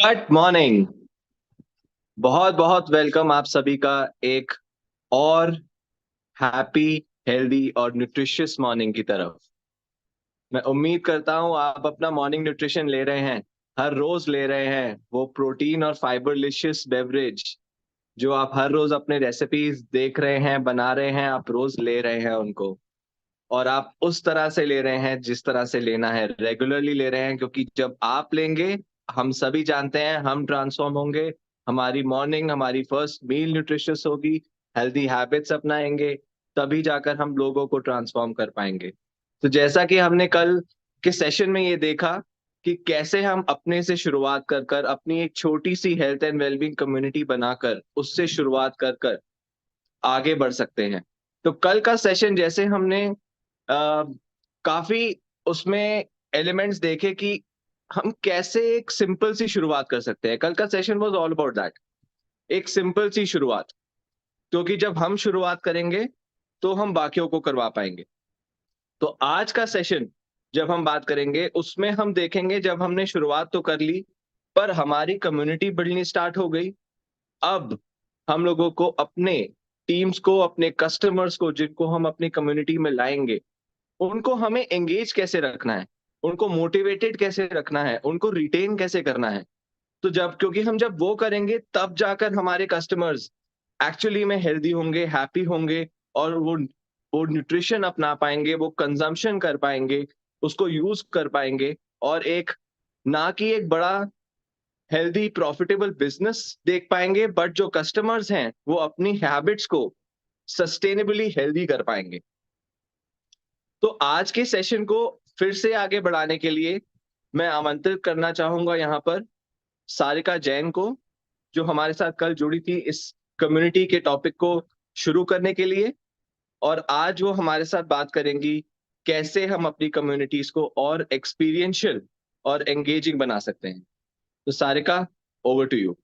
Good morning. बहुत बहुत welcome आप सभी का एक और हैप्पी, हेल्दी और न्यूट्रिशियस मॉर्निंग की तरफ। मैं उम्मीद करता हूं आप अपना मॉर्निंग न्यूट्रिशन ले रहे हैं, हर रोज ले रहे हैं वो प्रोटीन और फाइबरलिशियस बेवरेज जो आप हर रोज अपने रेसिपीज देख रहे हैं, बना रहे हैं, आप रोज ले रहे हैं उनको। और आप उस तरह से ले रहे हैं जिस तरह से लेना है, रेगुलरली ले रहे हैं, क्योंकि जब आप लेंगे, हम सभी जानते हैं, हम ट्रांसफॉर्म होंगे। हमारी मॉर्निंग, हमारी फर्स्ट मील न्यूट्रिशियस होगी, हेल्दी हैबिट्स अपनाएंगे, तभी जाकर हम लोगों को ट्रांसफॉर्म कर पाएंगे। तो जैसा कि हमने कल के सेशन में ये देखा कि कैसे हम अपने से शुरुआत कर कर अपनी एक छोटी सी हेल्थ एंड वेलबींग कम्युनिटी बनाकर उससे शुरुआत कर कर आगे बढ़ सकते हैं। तो कल का सेशन जैसे हमने काफी उसमें एलिमेंट्स देखे कि हम कैसे एक सिंपल सी शुरुआत कर सकते हैं। कल का session was all about that, एक सिंपल सी शुरुआत। क्योंकि जब हम शुरुआत करेंगे तो हम बाकियों को करवा पाएंगे। तो आज का सेशन जब हम बात करेंगे उसमें हम देखेंगे, जब हमने शुरुआत तो कर ली पर हमारी कम्युनिटी बढ़नी स्टार्ट हो गई। अब हम लोगों को अपने टीम्स को, अपने कस्टमर्स को, जिनको हम अपनी कम्युनिटी में लाएंगे, उनको हमें एंगेज कैसे रखना है, उनको मोटिवेटेड कैसे रखना है, उनको रिटेन कैसे करना है। तो जब, क्योंकि हम जब वो करेंगे तब जाकर हमारे कस्टमर्स एक्चुअली में हेल्दी होंगे, हैप्पी होंगे, और वो न्यूट्रिशन अपना पाएंगे, वो कंजम्पशन कर पाएंगे, उसको यूज कर पाएंगे, और एक, ना कि एक बड़ा हेल्दी प्रॉफिटेबल बिजनेस देख पाएंगे, बट जो कस्टमर्स हैं वो अपनी हैबिट्स को सस्टेनेबली हेल्दी कर पाएंगे। तो आज के सेशन को फिर से आगे बढ़ाने के लिए मैं आमंत्रित करना चाहूंगा यहाँ पर सारिका जैन को, जो हमारे साथ कल जुड़ी थी इस कम्युनिटी के टॉपिक को शुरू करने के लिए। और आज वो हमारे साथ बात करेंगी कैसे हम अपनी कम्युनिटीज को और एक्सपीरियंशियल और एंगेजिंग बना सकते हैं। तो Sarika, over to you.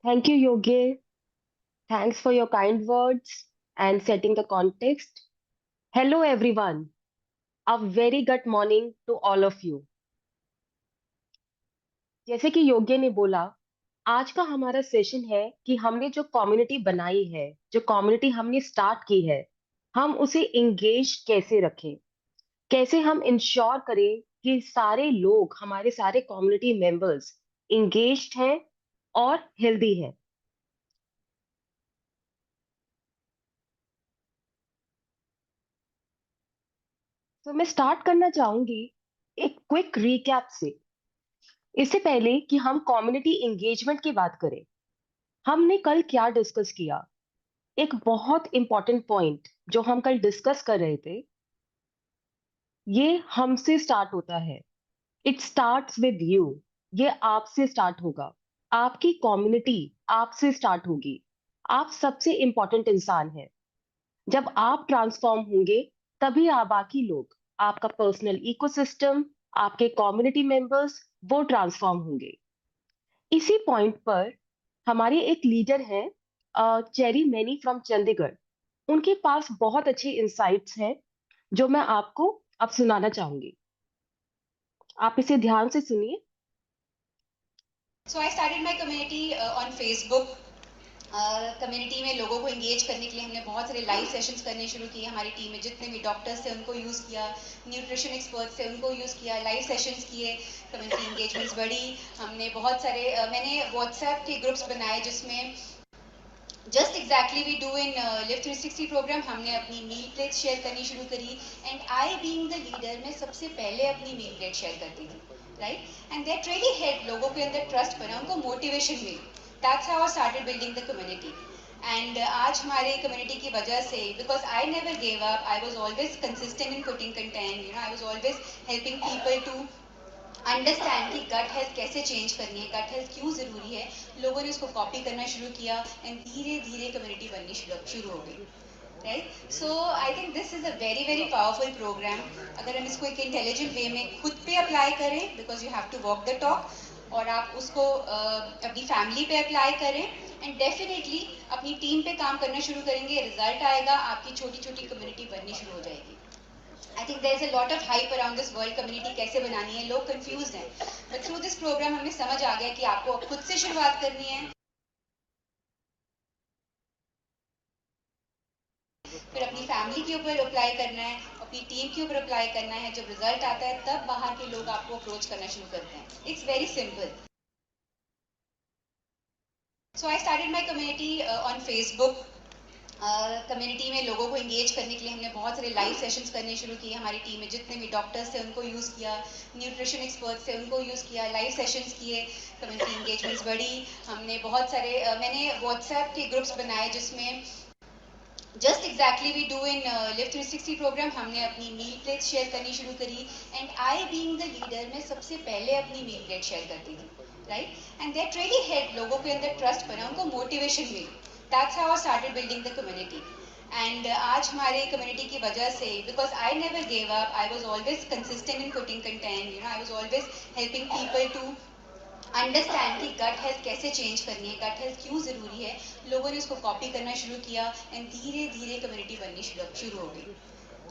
Thank you, Yogi. Thanks for your kind words and setting the context. Hello, everyone. A very good morning to all of you. जैसे कि योगी ने बोला, आज का हमारा सेशन है कि हमने जो कम्युनिटी बनाई है, जो कम्युनिटी हमने स्टार्ट की है, हम उसे एंगेज कैसे रखें, कैसे हम इंश्योर करें कि सारे लोग, हमारे सारे कम्युनिटी मेंबर्स एंगेज्ड हैं और हेल्दी हैं। तो मैं स्टार्ट करना चाहूंगी एक क्विक रिकैप से। इससे पहले कि हम कम्युनिटी एंगेजमेंट की बात करें, हमने कल क्या डिस्कस किया। एक बहुत इंपॉर्टेंट पॉइंट जो हम कल डिस्कस कर रहे थे, ये हमसे स्टार्ट होता है। It starts with you. ये आपसे स्टार्ट होगा। आपकी कम्युनिटी आपसे स्टार्ट होगी। आप सबसे इंपॉर्टेंट इंसान हैं। जब आप ट्रांसफॉर्म होंगे, तभी आप बाकी लोग, आपका पर्सनल इकोसिस्टम, आपके कम्युनिटी मेंबर्स, वो ट्रांसफॉर्म होंगे। इसी पॉइंट पर हमारे एक लीडर हैं, चेरी मैनी फ्रॉम चंडीगढ़। उनके पास बहुत अच्छे इंसाइट्स हैं जो मैं आपको अब सुनाना चाहूंगी। आप इसे ध्यान से सुनिए। So I started my community on Facebook. Community में लोगों को इंगेज करने के लिए हमने बहुत सारे लाइव सेशंस करने शुरू किए। हमारी टीम में जितने भी डॉक्टर्स थे उनको यूज़ किया, न्यूट्रिशन एक्सपर्ट्स थे उनको यूज़ किया, लाइव सेशंस किए, कम्युनिटी इंगेजमेंट्स बढ़ी। हमने बहुत सारे मैंने व्हाट्सएप के ग्रुप्स बनाए जिसमें just exactly we do in live 360 programme. हमने अपनी मील प्लेट शेयर करनी शुरू करी and I being the leader मैं सबसे पहले अपनी मील प्लेट शेयर करती थी, right? And that really help, लोगों के अंदर ट्रस्ट बना, उनको मोटिवेशन मिली। That's how I started building the community. And आज हमारे कम्युनिटी की वजह से, because I never gave up, I was always consistent in putting content, you know, I was always helping people to understand कि gut health कैसे change करनी है, gut health क्यों ज़रूरी है। लोगों ने उसको कॉपी करना शुरू किया एंड धीरे धीरे कम्युनिटी बननी शुरू हो गई, right? So I think this is a very very powerful programme. अगर हम इसको एक इंटेलिजेंट वे में खुद पे अप्लाई करें, because you have to walk the talk, और आप उसको अपनी फैमिली पे अप्लाई करें एंड डेफिनेटली अपनी टीम पे काम करना शुरू करेंगे, रिजल्ट आएगा, आपकी छोटी छोटी कम्युनिटी बननी शुरू हो जाएगी। I think there is a lot of hype around this world community कैसे बनानी है, लोग confused हैं, but through this program हमें समझ आ गया कि आपको खुद से शुरुआत करनी है, फिर अपनी फैमिली के ऊपर अप्लाई करना है, अपनी टीम के ऊपर अप्लाई करना है, जब रिजल्ट आता है तब बाहर के लोग आपको अप्रोच करना शुरू करते हैं. It's very simple. So I started my community on Facebook. Community में लोगों को इंगेज करने के लिए हमने बहुत सारे लाइव सेशंस करने शुरू किए. हमारी टीम में जितने भी डॉक्टर्स थे उनको यूज़ किया, न्यूट्रिशन एक्सपर्ट्स थे उनको यूज़ किया, लाइव सेशंस किए, कम्युनिटी इंगेजमेंट्स बढ़ी. हमने बहुत सारे मैंने व्हाट्सएप के ग्रुप्स बनाए जिसमें just exactly we do in live 360 programme. हमने अपनी मील प्लेट शेयर करनी शुरू करी and I being the leader मैं सबसे पहले अपनी मील प्लेट शेयर करती थी, right. And that really help, लोगों के अंदर ट्रस्ट बना, उनको मोटिवेशन मिली. That's how I started building the community. And आज हमारे community की वजह से, because I never gave up, I was always consistent in putting content. You know, I was always helping people to understand कि gut health कैसे change करनी है, gut health क्यों ज़रूरी है. लोगों ने उसको copy करना शुरू किया and धीरे धीरे community बननी शुरू हो गई.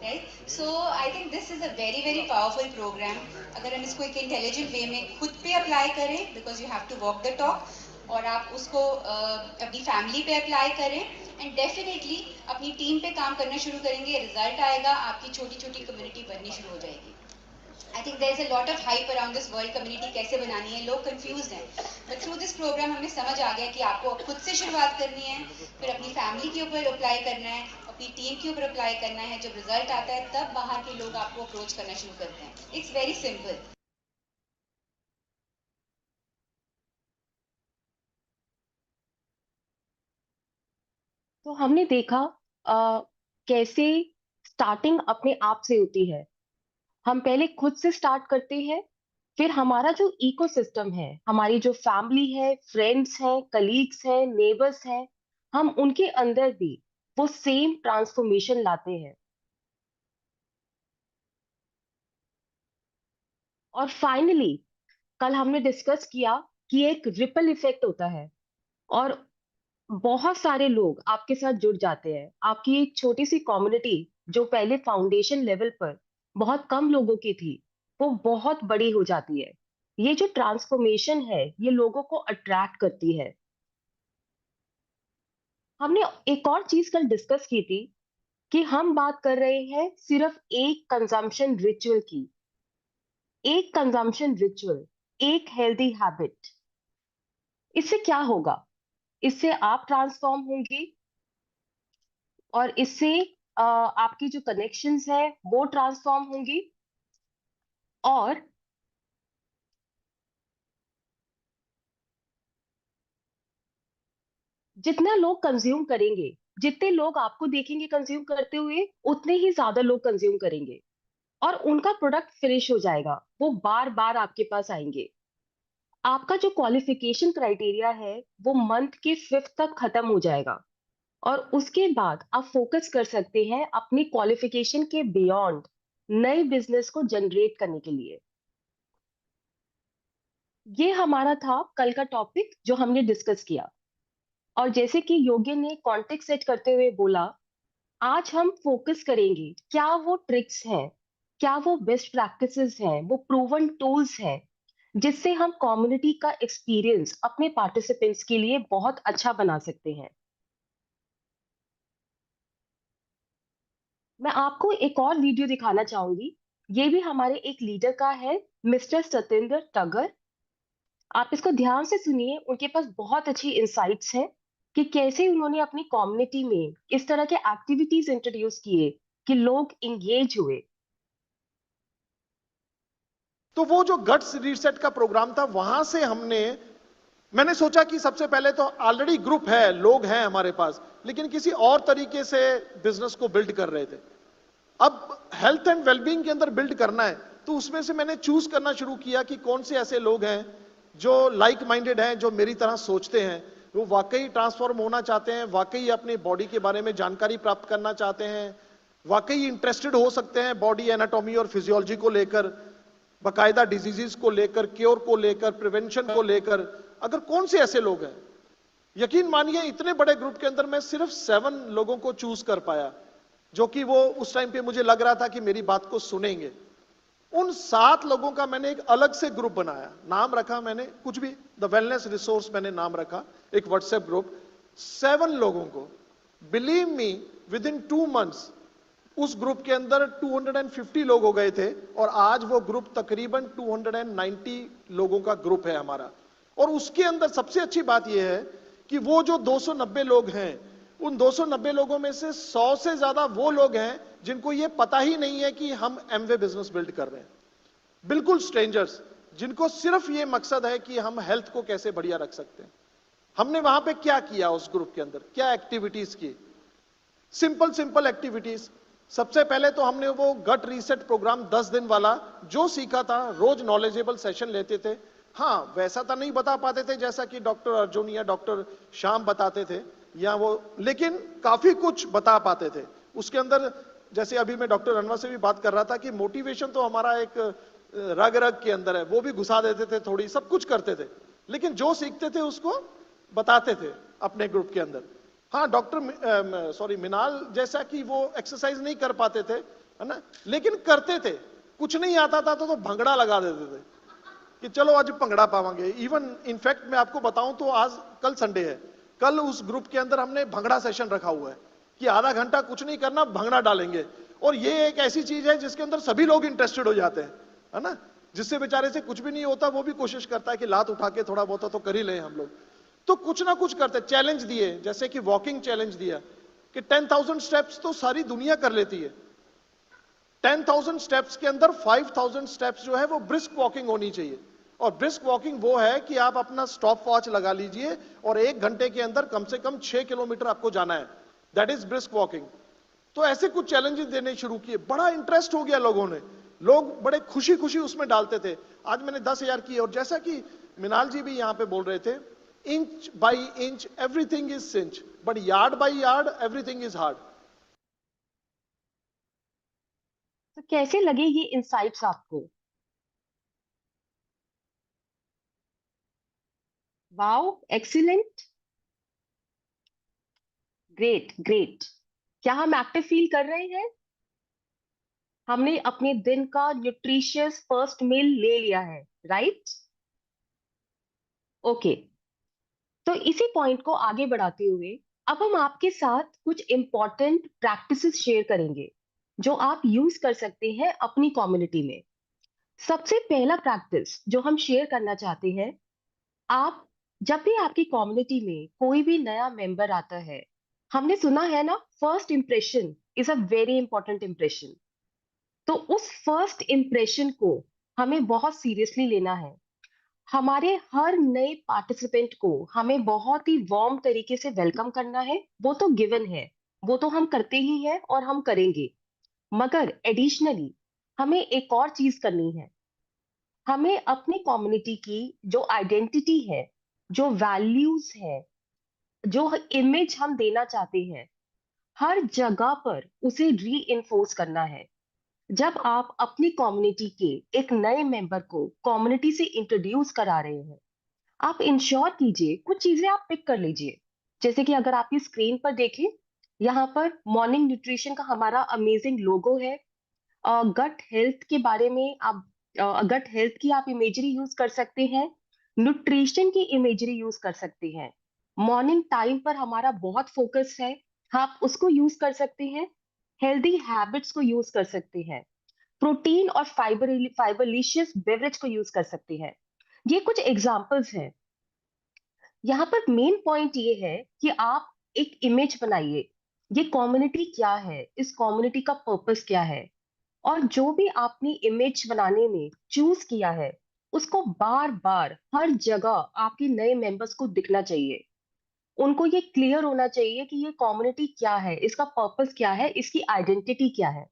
Right? So I think this is a very very powerful program. अगर हम इसको एक intelligent way में खुद पे apply करें, because you have to walk the talk, और आप उसको अपनी फैमिली पे अप्लाई करें एंड डेफिनेटली अपनी टीम पे काम करना शुरू करेंगे, रिजल्ट आएगा, आपकी छोटी छोटी कम्युनिटी बननी शुरू हो जाएगी. I think there is a lot of hype around this world community कैसे बनानी है, लोग कंफ्यूज्ड हैं, बट थ्रू दिस प्रोग्राम हमें समझ आ गया कि आपको खुद से शुरुआत करनी है, फिर अपनी फैमिली के ऊपर अप्लाई करना है, अपनी टीम के ऊपर अप्लाई करना है, जब रिजल्ट आता है तब बाहर के लोग आपको अप्रोच करना शुरू करते हैं. It's very simple. तो हमने देखा कैसे स्टार्टिंग अपने आप से होती है. हम पहले खुद से स्टार्ट करते हैं, फिर हमारा जो इकोसिस्टम है, हमारी जो फैमिली है, फ्रेंड्स हैं, कलीग्स हैं, नेबर्स हैं, हम उनके अंदर भी वो सेम ट्रांसफॉर्मेशन लाते हैं. और फाइनली कल हमने डिस्कस किया कि एक रिपल इफेक्ट होता है और बहुत सारे लोग आपके साथ जुड़ जाते हैं. आपकी एक छोटी सी कम्युनिटी जो पहले फाउंडेशन लेवल पर बहुत कम लोगों की थी, वो बहुत बड़ी हो जाती है. ये जो ट्रांसफॉर्मेशन है, ये लोगों को अट्रैक्ट करती है. हमने एक और चीज कल डिस्कस की थी कि हम बात कर रहे हैं सिर्फ एक कंजम्पशन रिचुअल की. एक कंजम्पशन रिचुअल, एक हेल्दी हैबिट. इससे क्या होगा? इससे आप ट्रांसफॉर्म होंगे और इससे आपकी जो कनेक्शंस है वो ट्रांसफॉर्म होंगी. और जितना लोग कंज्यूम करेंगे, जितने लोग आपको देखेंगे कंज्यूम करते हुए, उतने ही ज्यादा लोग कंज्यूम करेंगे और उनका प्रोडक्ट फिनिश हो जाएगा, वो बार बार आपके पास आएंगे. आपका जो क्वालिफिकेशन क्राइटेरिया है वो मंथ के 5th तक खत्म हो जाएगा और उसके बाद आप फोकस कर सकते हैं अपनी क्वालिफिकेशन के बियॉन्ड नए बिजनेस को जनरेट करने के लिए. ये हमारा था कल का टॉपिक जो हमने डिस्कस किया. और जैसे कि योगी ने कॉन्टेक्स्ट सेट करते हुए बोला, आज हम फोकस करेंगे क्या वो ट्रिक्स हैं, क्या वो बेस्ट प्रैक्टिसेस हैं, वो प्रूवन टूल्स हैं जिससे हम कम्युनिटी का एक्सपीरियंस अपने पार्टिसिपेंट्स के लिए बहुत अच्छा बना सकते हैं. मैं आपको एक और वीडियो दिखाना चाहूंगी. ये भी हमारे एक लीडर का है, मिस्टर सतेंद्र टगर. आप इसको ध्यान से सुनिए. उनके पास बहुत अच्छी इंसाइट्स हैं कि कैसे उन्होंने अपनी कम्युनिटी में इस तरह के एक्टिविटीज इंट्रोड्यूस किए कि लोग इंगेज हुए. तो वो जो गट्स रीसेट का प्रोग्राम था, वहां से मैंने सोचा कि सबसे पहले तो ऑलरेडी ग्रुप है, लोग हैं हमारे पास, लेकिन किसी और तरीके से बिजनेस को बिल्ड कर रहे थे. अब हेल्थ एंड वेलबींग के अंदर बिल्ड करना है, तो उसमें से मैंने चूज करना शुरू किया कि कौन से ऐसे लोग हैं जो लाइक माइंडेड हैं, जो मेरी तरह सोचते हैं, वो वाकई ट्रांसफॉर्म होना चाहते हैं, वाकई अपनी बॉडी के बारे में जानकारी प्राप्त करना चाहते हैं, वाकई इंटरेस्टेड हो सकते हैं बॉडी एनाटॉमी और फिजियोलॉजी को लेकर, बाकायदा डिजीजेस को लेकर, क्योर को लेकर, प्रिवेंशन को लेकर. अगर कौन से ऐसे लोग हैं, यकीन मानिए इतने बड़े ग्रुप के अंदर मैं सिर्फ 7 लोगों को चूज कर पाया जो कि वो उस टाइम पे मुझे लग रहा था कि मेरी बात को सुनेंगे। उन 7 लोगों का मैंने एक अलग से ग्रुप बनाया, नाम रखा मैंने कुछ भी, द वेलनेस रिसोर्स मैंने नाम रखा, एक व्हाट्सएप ग्रुप। 7 लोगों को, believe me, with in 2 months उस ग्रुप के अंदर 250 लोग हो गए थे, और आज वो ग्रुप तकरीबन 290 लोगों का ग्रुप है हमारा। और उसके अंदर सबसे अच्छी बात यह है कि वो जो 290 लोग हैं, उन 290 लोगों में से 100 से ज्यादा वो लोग हैं जिनको ये पता ही नहीं है कि हम एमवे बिजनेस बिल्ड कर रहे हैं। बिल्कुल स्ट्रेंजर्स, जिनको सिर्फ ये मकसद है कि हम हेल्थ को कैसे बढ़िया रख सकते हैं। हमने वहां पे क्या किया, उस ग्रुप के अंदर क्या एक्टिविटीज की, सिंपल एक्टिविटीज। सबसे पहले तो हमने वो गट रीसेट प्रोग्राम 10 दिन वाला जो सीखा था, रोज नॉलेजेबल सेशन लेते थे। हाँ, वैसा तो नहीं बता पाते थे जैसा कि डॉक्टर अर्जुन या डॉक्टर श्याम बताते थे या वो, लेकिन काफी कुछ बता पाते थे उसके अंदर। जैसे अभी मैं डॉक्टर अनवर से भी बात कर रहा था कि मोटिवेशन तो हमारा एक रग रग के अंदर है, वो भी घुसा देते थे, थोड़ी सब कुछ करते थे, लेकिन जो सीखते थे उसको बताते थे अपने ग्रुप के अंदर। हाँ, डॉक्टर मिनाल जैसा कि वो एक्सरसाइज नहीं कर पाते थे, है ना, लेकिन करते थे। कुछ नहीं आता था तो भंगड़ा लगा देते थे कि चलो आज भंगड़ा पावांगे। इवन इनफैक्ट मैं आपको बताऊं तो आज कल संडे है, कल उस ग्रुप के अंदर हमने भंगड़ा सेशन रखा हुआ है कि आधा घंटा कुछ नहीं करना, भंगड़ा डालेंगे। और ये एक ऐसी चीज है जिसके अंदर सभी लोग इंटरेस्टेड हो जाते हैं, है ना। जिससे बेचारे से कुछ भी नहीं होता वो भी कोशिश करता है कि लात उठा के थोड़ा बहुत तो कर ही लें हम लोग। तो कुछ ना कुछ करते, चैलेंज दिए, जैसे कि वॉकिंग चैलेंज दिया कि 10,000 स्टेप्स तो सारी दुनिया कर लेती है। 10,000 स्टेप्स के अंदर 5,000 स्टेप्स जो है वो ब्रिस्क वॉकिंग होनी चाहिए। और ब्रिस्क वॉकिंग वो है कि आप अपना स्टॉप वॉच लगा लीजिए और 1 घंटे के अंदर कम से कम 6 किलोमीटर आपको जाना है, दैट इज ब्रिस्क वॉकिंग। तो ऐसे कुछ चैलेंजेस देने शुरू किए, बड़ा इंटरेस्ट हो गया लोगों ने, लोग बड़े खुशी खुशी उसमें डालते थे। आज मैंने 10,000 किए। और जैसा कि मिनाल जी भी यहां पे बोल रहे थे, inch by inch everything is cinch, but yard by yard everything is hard. तो कैसे लगे ये इंसाइट्स आपको? Wow, excellent, great great. क्या हम एक्टिव फील कर रहे हैं? हमने अपने दिन का न्यूट्रिशियस फर्स्ट मील ले लिया है, राइट? ओके, तो इसी पॉइंट को आगे बढ़ाते हुए अब हम आपके साथ कुछ इंपॉर्टेंट प्रैक्टिसेस शेयर करेंगे जो आप यूज कर सकते हैं अपनी कम्युनिटी में। सबसे पहला प्रैक्टिस जो हम शेयर करना चाहते हैं, आप जब भी आपकी कम्युनिटी में कोई भी नया मेंबर आता है, हमने सुना है ना, first impression is a very important impression. तो उस फर्स्ट इंप्रेशन को हमें बहुत सीरियसली लेना है। हमारे हर नए पार्टिसिपेंट को हमें बहुत ही वार्म तरीके से वेलकम करना है, वो तो गिवन है, वो तो हम करते ही हैं और हम करेंगे। मगर एडिशनली हमें एक और चीज करनी है। हमें अपनी कम्युनिटी की जो आइडेंटिटी है, जो वैल्यूज है, जो इमेज हम देना चाहते हैं, हर जगह पर उसे री करना है। जब आप अपनी कम्युनिटी के एक नए मेंबर को कम्युनिटी से इंट्रोड्यूस करा रहे हैं, आप इंश्योर कीजिए कुछ चीजें आप पिक कर लीजिए। जैसे कि अगर आप ये स्क्रीन पर देखें, यहाँ पर मॉर्निंग न्यूट्रिशन का हमारा अमेजिंग लोगो है। गट हेल्थ के बारे में आप, गट हेल्थ की आप इमेजरी यूज कर सकते हैं, न्यूट्रिशन की इमेजरी यूज कर सकते हैं। मॉर्निंग टाइम पर हमारा बहुत फोकस है, आप उसको यूज कर सकते हैं। हेल्दी हैबिट्स को यूज कर सकते हैं। प्रोटीन और फाइबरलिशियस बेवरेज को यूज कर सकते हैं। ये कुछ एग्जांपल्स हैं। यहाँ पर मेन पॉइंट ये है कि आप एक इमेज बनाइए। ये कम्युनिटी क्या है, इस कम्युनिटी का पर्पस क्या है, और जो भी आपने इमेज बनाने में चूज किया है उसको बार बार हर जगह आपके नए मेंबर्स को दिखना चाहिए। उनको ये क्लियर होना चाहिए कि ये कम्युनिटी क्या है, इसका पर्पस क्या है, इसकी आइडेंटिटी क्या है।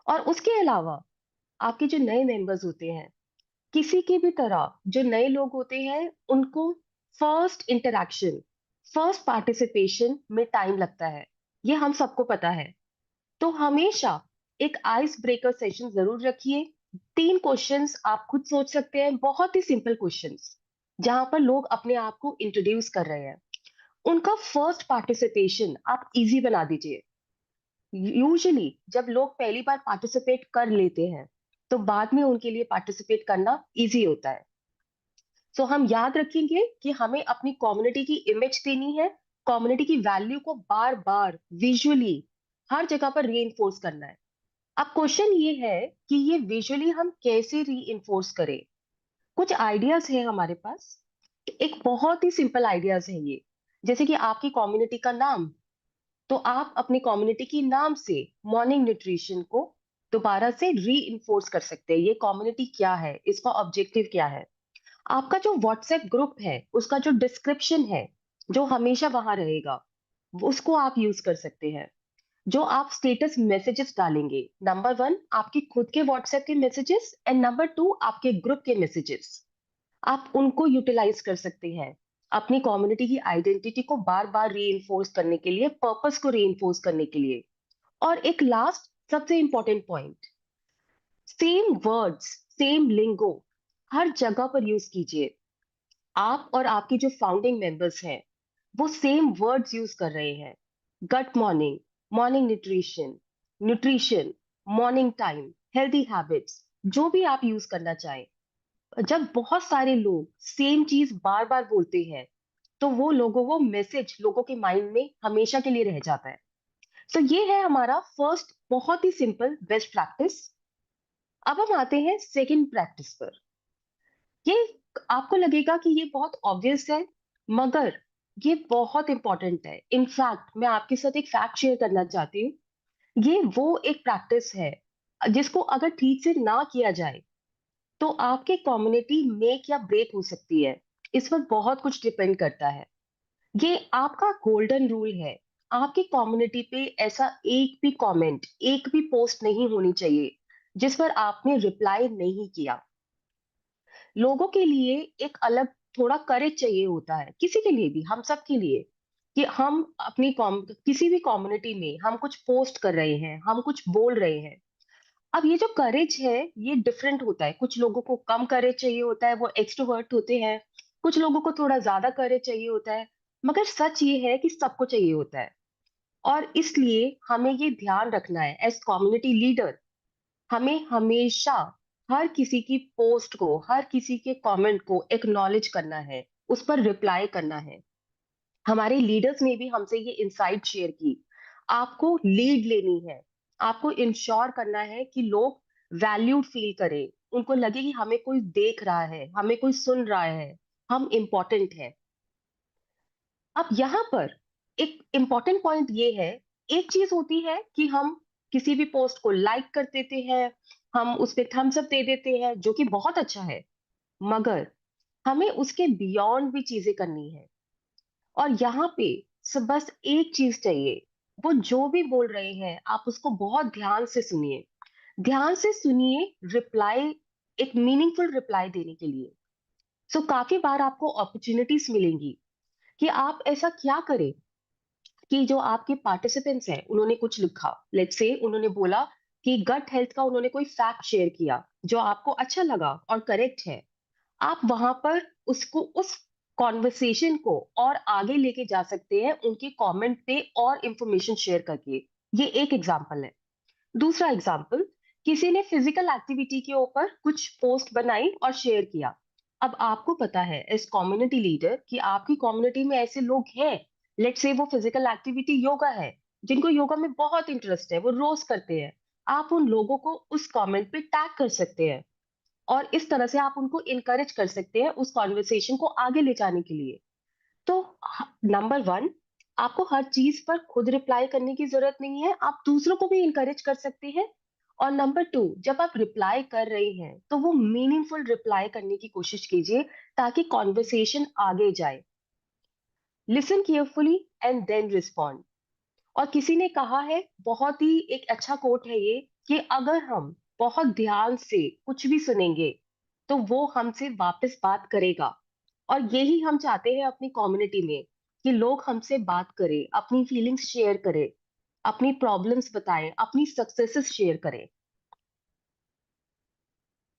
और उसके अलावा आपके जो नए मेंबर्स होते हैं, किसी की भी तरह जो नए लोग होते हैं, उनको फर्स्ट इंटरैक्शन, फर्स्ट पार्टिसिपेशन में टाइम लगता है, ये हम सबको पता है। तो हमेशा एक आइस ब्रेकर सेशन जरूर रखिए। 3 क्वेश्चंस आप खुद सोच सकते हैं, बहुत ही सिंपल क्वेश्चंस, जहां पर लोग अपने आप को इंट्रोड्यूस कर रहे हैं। उनका फर्स्ट पार्टिसिपेशन आप इजी बना दीजिए। यूजुअली जब लोग पहली बार पार्टिसिपेट कर लेते हैं तो बाद में उनके लिए पार्टिसिपेट करना इजी होता है। सो हम याद रखेंगे कि हमें अपनी कम्युनिटी की इमेज देनी है, कम्युनिटी की वैल्यू को बार बार विजुअली हर जगह पर रीइंफोर्स करना है। अब क्वेश्चन ये है कि ये विजुअली हम कैसे रीइंफोर्स करें। कुछ आइडियाज है हमारे पास। एक बहुत ही सिंपल आइडियाज है ये। जैसे कि आपकी कम्युनिटी का नाम, तो आप अपनी कम्युनिटी की नाम से मॉर्निंग न्यूट्रिशन को दोबारा से रीइंफोर्स कर सकते हैं। ये कम्युनिटी क्या है, इसका ऑब्जेक्टिव क्या है। आपका जो व्हाट्सएप ग्रुप है उसका जो डिस्क्रिप्शन है, जो हमेशा वहां रहेगा, उसको आप यूज कर सकते हैं। जो आप स्टेटस मैसेजेस डालेंगे, नंबर वन आपके खुद के व्हाट्सएप के मैसेजेस एंड नंबर टू आपके ग्रुप के मैसेजेस, आप उनको यूटिलाइज कर सकते हैं अपनी कम्युनिटी की आइडेंटिटी को बार बार रीइंफोर्स करने के लिए, पर्पस को रीइंफोर्स करने के लिए। और एक लास्ट सबसे important point, same words, same lingo हर जगह पर यूज कीजिए। आप और आपके जो फाउंडिंग मेंबर्स हैं वो सेम वर्ड्स यूज कर रहे हैं। Gut morning, morning nutrition, nutrition, morning time, healthy habits, जो भी आप यूज करना चाहें। जब बहुत सारे लोग सेम चीज बार बार बोलते हैं तो वो मैसेज लोगों के माइंड में हमेशा के लिए रह जाता है। तो ये है हमारा फर्स्ट बहुत ही सिंपल बेस्ट प्रैक्टिस। अब हम आते हैं सेकंड प्रैक्टिस पर। ये आपको लगेगा कि ये बहुत ऑब्वियस है, मगर ये बहुत इंपॉर्टेंट है। इनफैक्ट मैं आपके साथ एक फैक्ट शेयर करना चाहती हूँ। ये वो एक प्रैक्टिस है जिसको अगर ठीक से ना किया जाए तो आपके कम्युनिटी मेक या ब्रेक हो सकती है। इस पर बहुत कुछ डिपेंड करता है। ये आपका गोल्डन रूल है। आपकी कम्युनिटी पे ऐसा एक भी कमेंट, एक भी पोस्ट नहीं होनी चाहिए जिस पर आपने रिप्लाई नहीं किया। लोगों के लिए एक अलग थोड़ा करेज चाहिए होता है, किसी के लिए भी, हम सब के लिए, कि हम अपनी किसी भी कम्युनिटी में हम कुछ पोस्ट कर रहे हैं, हम कुछ बोल रहे हैं। अब ये जो करेज है ये डिफरेंट होता है। कुछ लोगों को कम करेज चाहिए होता है, वो एक्सट्रोवर्ट होते हैं। कुछ लोगों को थोड़ा ज्यादा करेज चाहिए होता है। मगर सच ये है कि सबको चाहिए होता है। और इसलिए हमें ये ध्यान रखना है एज कम्युनिटी लीडर, हमें हमेशा हर किसी की पोस्ट को, हर किसी के कमेंट को एक्नॉलेज करना है, उस पर रिप्लाई करना है। हमारे लीडर्स ने भी हमसे ये इंसाइट शेयर की। आपको लीड लेनी है, आपको इंश्योर करना है कि लोग वैल्यूड फील करें, उनको लगे कि हमें कोई देख रहा है, हमें कोई सुन रहा है, हम इंपॉर्टेंट है। अब यहाँ पर एक इंपॉर्टेंट पॉइंट ये है, एक चीज होती है कि हम किसी भी पोस्ट को लाइक कर देते हैं, हम उस पे थम्स अप दे देते हैं, जो कि बहुत अच्छा है, मगर हमें उसके बियॉन्ड भी चीजें करनी है। और यहाँ पे बस एक चीज चाहिए, वो जो भी बोल रहे हैं आप उसको बहुत ध्यान से सुनिए। ध्यान से सुनिए, रिप्लाई, एक मीनिंगफुल रिप्लाई देने के लिए। सो काफी बार आपको अपॉर्चुनिटीज मिलेंगी कि आप ऐसा क्या करें कि जो आपके पार्टिसिपेंट्स हैं उन्होंने कुछ लिखा, लेट्स से उन्होंने बोला कि गट हेल्थ का उन्होंने कोई फैक्ट शेयर किया जो आपको अच्छा लगा और करेक्ट है। आप वहां पर उसको, उस कॉन्वर्सेशन को और आगे लेके जा सकते हैं उनके कमेंट पे और इंफॉर्मेशन शेयर करके। ये एक एग्जांपल है। दूसरा एग्जांपल, किसी ने फिजिकल एक्टिविटी के ऊपर कुछ पोस्ट बनाई और शेयर किया। अब आपको पता है एज कम्युनिटी लीडर कि आपकी कम्युनिटी में ऐसे लोग हैं, लेट्स से वो फिजिकल एक्टिविटी योगा है, जिनको योगा में बहुत इंटरेस्ट है, वो रोज करते हैं। आप उन लोगों को उस कमेंट पे टैग कर सकते हैं और इस तरह से आप उनको इनकरेज कर सकते हैं उस कॉन्वर्सेशन को आगे ले जाने के लिए। तो नंबर वन, आपको हर चीज पर खुद रिप्लाई करने की जरूरत नहीं है, आप दूसरों को भी इनकरेज कर सकते हैं। और नंबर टू, जब आप रिप्लाई कर रहे हैं तो वो मीनिंगफुल रिप्लाई करने की कोशिश कीजिए ताकि कॉन्वर्सेशन आगे जाए। Listen carefully and then respond. और किसी ने कहा है, बहुत ही एक अच्छा कोट है ये, कि अगर हम बहुत ध्यान से कुछ भी सुनेंगे तो वो हमसे वापस बात करेगा। और यही हम चाहते हैं अपनी कम्युनिटी में, कि लोग हमसे बात करें, अपनी फीलिंग्स शेयर करें, अपनी प्रॉब्लम्स बताएं, अपनी सक्सेसेस शेयर करें।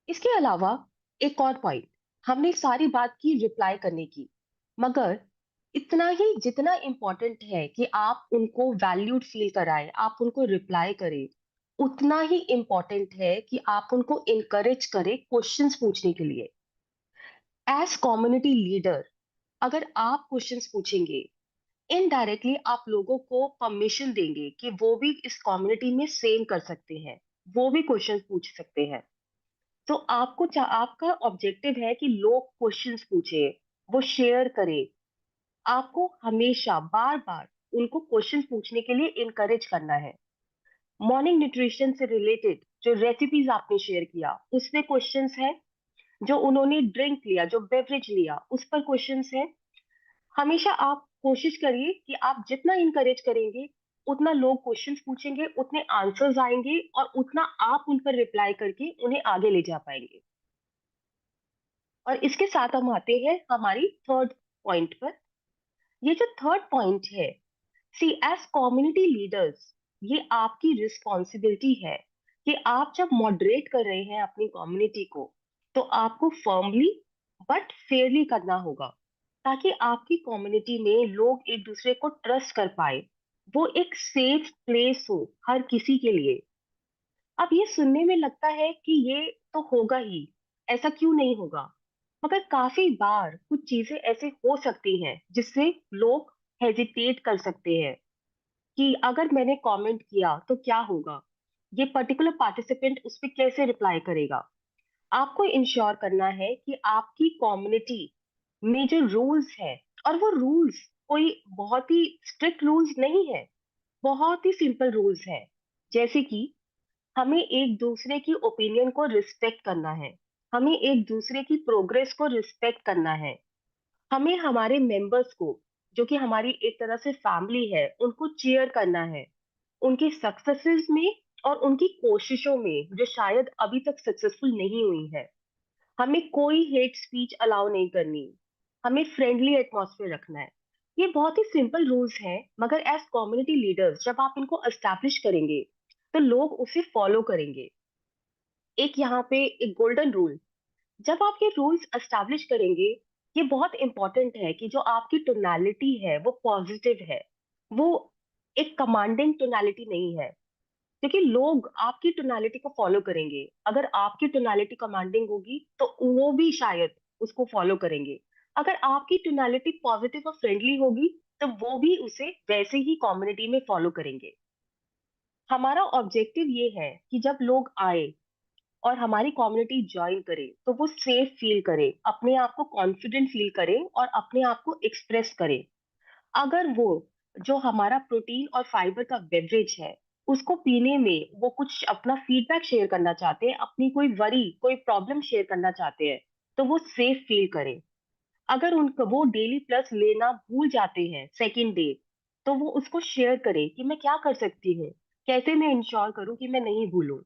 इसके अलावा एक और पॉइंट, हमने सारी बात की रिप्लाई करने की, मगर इतना ही जितना इम्पोर्टेंट है कि आप उनको वैल्यूड फील कराएं, आप उनको रिप्लाई करें, उतना ही इम्पोर्टेंट है कि आप उनको इनकरेज करें क्वेश्चंस पूछने के लिए। एज कम्युनिटी लीडर, अगर आप क्वेश्चंस पूछेंगे, इनडायरेक्टली आप लोगों को परमिशन देंगे कि वो भी इस कम्युनिटी में सेम कर सकते हैं, वो भी क्वेश्चंस पूछ सकते हैं। तो आपका ऑब्जेक्टिव है कि लोग क्वेश्चंस पूछे, वो शेयर करें। आपको हमेशा बार बार उनको क्वेश्चन पूछने के लिए इनकरेज करना है। मॉर्निंग न्यूट्रिशन से रिलेटेड जो रेसिपीज आपने शेयर किया, उसमें क्वेश्चंस है। जो उन्होंने ड्रिंक लिया, जो बेवरेज लिया, उस पर क्वेश्चंस है। हमेशा आप कोशिश करिए कि आप जितना इनकरेज करेंगे, उतना लोग क्वेश्चंस पूछेंगे, उतने आंसर्स आएंगे, और उतना आप उन पर रिप्लाई करके उन्हें आगे ले जा पाएंगे। और इसके साथ हम आते हैं हमारी थर्ड पॉइंट पर। ये जो थर्ड पॉइंट है, सी एज कम्युनिटी लीडर्स, ये आपकी रिस्पॉन्सिबिलिटी है कि आप जब मॉडरेट कर रहे हैं अपनी कम्युनिटी को, तो आपको फर्मली बट फेयरली करना होगा, ताकि आपकी कम्युनिटी में लोग एक दूसरे को ट्रस्ट कर पाए, वो एक सेफ प्लेस हो हर किसी के लिए। अब ये सुनने में लगता है कि ये तो होगा ही, ऐसा क्यों नहीं होगा, मगर काफी बार कुछ चीजें ऐसे हो सकती हैं जिससे लोग हेजिटेट कर सकते हैं कि अगर मैंने कमेंट किया तो क्या होगा, ये पर्टिकुलर पार्टिसिपेंट उस पर कैसे रिप्लाई करेगा। आपको इंश्योर करना है कि आपकी कम्युनिटी में जो रूल्स है, और वो रूल्स कोई बहुत ही स्ट्रिक्ट रूल्स नहीं है, बहुत ही सिंपल रूल्स है। जैसे कि हमें एक दूसरे की ओपिनियन को रिस्पेक्ट करना है, हमें एक दूसरे की प्रोग्रेस को रिस्पेक्ट करना है, हमें हमारे मेंबर्स को, जो कि हमारी एक तरह से फैमिली है, उनको चीयर करना है, उनकी सक्सेसेस में और उनकी कोशिशों में जो शायद अभी तक सक्सेसफुल नहीं हुई है। हमें कोई हेट स्पीच अलाउ नहीं करनी, हमें फ्रेंडली एटमॉस्फेयर रखना है। ये बहुत ही सिंपल रूल्स हैं, मगर एज कम्युनिटी लीडर्स जब आप इनको एस्टैब्लिश करेंगे, तो लोग उसे फॉलो करेंगे। एक यहाँ पे एक गोल्डन रूल, जब आप ये रूल्स एस्टैब्लिश करेंगे, ये बहुत इंपॉर्टेंट है कि जो आपकी टोनालिटी है वो पॉजिटिव है, वो एक कमांडिंग टोनालिटी नहीं है। क्योंकि लोग आपकी टोनालिटी को फॉलो करेंगे, अगर आपकी टोनालिटी कमांडिंग होगी तो वो भी शायद उसको फॉलो करेंगे। अगर आपकी टोनालिटी पॉजिटिव और फ्रेंडली होगी, तो वो भी उसे वैसे ही कम्युनिटी में फॉलो करेंगे। हमारा ऑब्जेक्टिव ये है कि जब लोग आए और हमारी कम्युनिटी ज्वाइन करे, तो वो सेफ फील करे, अपने आप को कॉन्फिडेंट फील करे और अपने आप को एक्सप्रेस करे। अगर वो जो हमारा प्रोटीन और फाइबर का बेवरेज है, उसको पीने में वो कुछ अपना फीडबैक शेयर करना चाहते हैं, अपनी कोई वरी, कोई प्रॉब्लम शेयर करना चाहते हैं, तो वो सेफ फील करें। अगर उनको वो डेली प्लस लेना भूल जाते हैं सेकेंड डे, तो वो उसको शेयर करें कि मैं क्या कर सकती हूँ, कैसे मैं इंश्योर करूं कि मैं नहीं भूलूं।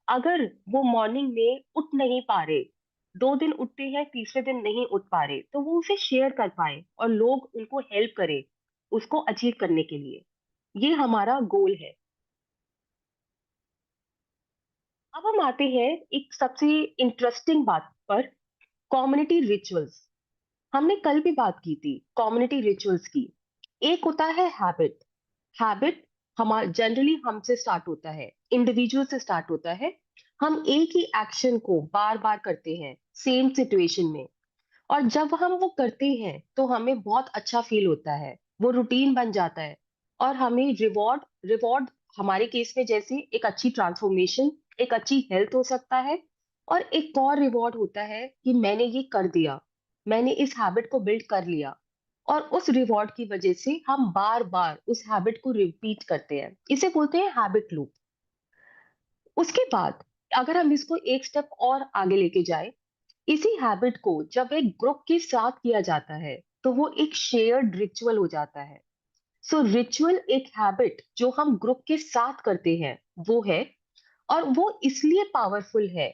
अगर वो मॉर्निंग में उठ नहीं पा रहे, 2 दिन उठते हैं, तीसरे दिन नहीं उठ पा रहे, तो वो उसे शेयर कर पाए और लोग उनको हेल्प करें उसको अचीव करने के लिए। ये हमारा गोल है। अब हम आते हैं एक सबसे इंटरेस्टिंग बात पर, कम्युनिटी रिचुअल्स। हमने कल भी बात की थी कम्युनिटी रिचुअल्स की। एक होता है हैबिट। हैबिट हमारा जनरली हमसे स्टार्ट होता है, इंडिविजुअल से स्टार्ट होता है। हम एक ही एक्शन को बार बार करते हैं सेम सिचुएशन में, और जब हम वो करते हैं तो हमें बहुत अच्छा फील होता है, वो रूटीन बन जाता है। और हमें रिवॉर्ड रिवॉर्ड हमारे केस में जैसे एक अच्छी ट्रांसफॉर्मेशन, एक अच्छी हेल्थ हो सकता है, और एक और रिवॉर्ड होता है कि मैंने ये कर दिया, मैंने इस हैबिट को बिल्ड कर लिया। और उस रिवॉर्ड की वजह से हम बार बार उस हैबिट को रिपीट करते हैं, इसे बोलते हैं हैबिट लूप। उसके बाद अगर हम इसको एक स्टेप और आगे लेके जाए, इसी हैबिट को जब एक ग्रुप के साथ किया जाता है, तो वो एक शेयर्ड रिचुअल हो जाता है। सो रिचुअल एक हैबिट जो हम ग्रुप के साथ करते हैं वो है। और वो इसलिए पावरफुल है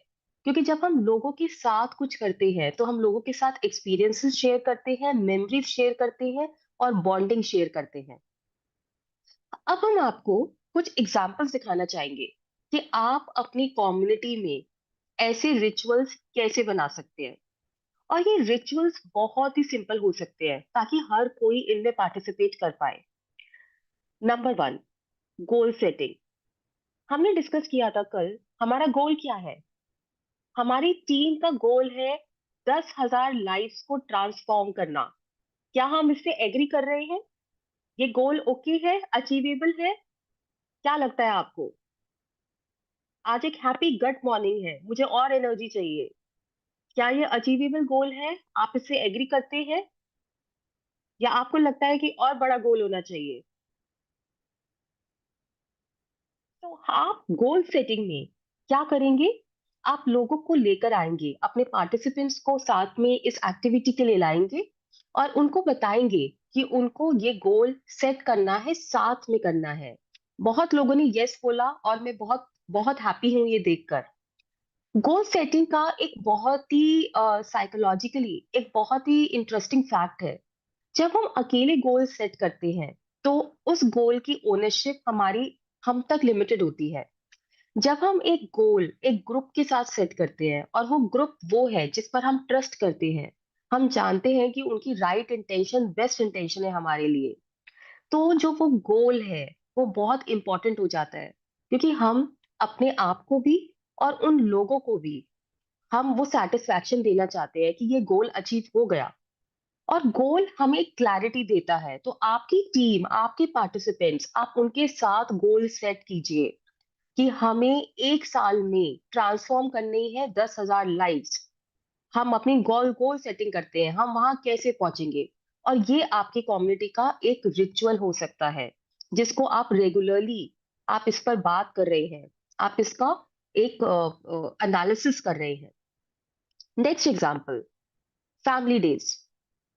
क्योंकि जब हम लोगों के साथ कुछ करते हैं, तो हम लोगों के साथ एक्सपीरियंसेस शेयर करते हैं, मेमोरीज शेयर करते हैं, और बॉन्डिंग शेयर करते हैं। अब हम आपको कुछ एग्जाम्पल्स दिखाना चाहेंगे कि आप अपनी कम्युनिटी में ऐसे रिचुअल्स कैसे बना सकते हैं। और ये रिचुअल्स बहुत ही सिंपल हो सकते हैं ताकि हर कोई इनमें पार्टिसिपेट कर पाए। Number 1, goal setting. हमने डिस्कस किया था कल, हमारा गोल क्या है? हमारी टीम का गोल है 10,000 लाइफ्स को ट्रांसफॉर्म करना। क्या हम इससे एग्री कर रहे हैं? ये गोल ओके है, अचीवेबल है? क्या लगता है आपको? आज एक हैप्पी गट मॉर्निंग है, मुझे और एनर्जी चाहिए। क्या ये अचीवेबल गोल है? आप इससे एग्री करते हैं या आपको लगता है कि और बड़ा गोल होना चाहिए? तो आप गोल सेटिंग में क्या करेंगे? आप लोगों को लेकर आएंगे, अपने पार्टिसिपेंट्स को साथ में इस एक्टिविटी के लिए लाएंगे और उनको बताएंगे कि उनको ये गोल सेट करना है, साथ में करना है। बहुत लोगों ने यस बोला और मैं बहुत बहुत हैप्पी हूं ये देखकर। गोल सेटिंग का एक बहुत ही साइकोलॉजिकली एक बहुत ही इंटरेस्टिंग फैक्ट है। जब हम अकेले गोल सेट करते हैं तो उस गोल की ओनरशिप हमारी हम तक लिमिटेड होती है। जब हम एक गोल एक ग्रुप के साथ सेट करते हैं और वो ग्रुप वो है जिस पर हम ट्रस्ट करते हैं, हम जानते हैं कि उनकी राइट इंटेंशन बेस्ट इंटेंशन है हमारे लिए, तो जो वो गोल है वो बहुत इंपॉर्टेंट हो जाता है। क्योंकि हम अपने आप को भी और उन लोगों को भी हम वो सेटिस्फैक्शन देना चाहते हैं कि ये गोल अचीव हो गया। और गोल हमें क्लैरिटी देता है, तो आपकी टीम, आपके पार्टिसिपेंट्स, आप उनके साथ गोल सेट कीजिए कि हमें एक साल में ट्रांसफॉर्म करनी है 10,000 लाइव्स। हम अपनी गोल गोल सेटिंग करते हैं, हम वहां कैसे पहुंचेंगे? और ये आपकी कम्युनिटी का एक रिचुअल हो सकता है जिसको आप रेगुलरली आप इस पर बात कर रहे हैं, आप इसका एक एनालिसिस कर रहे हैं। Next example, family days.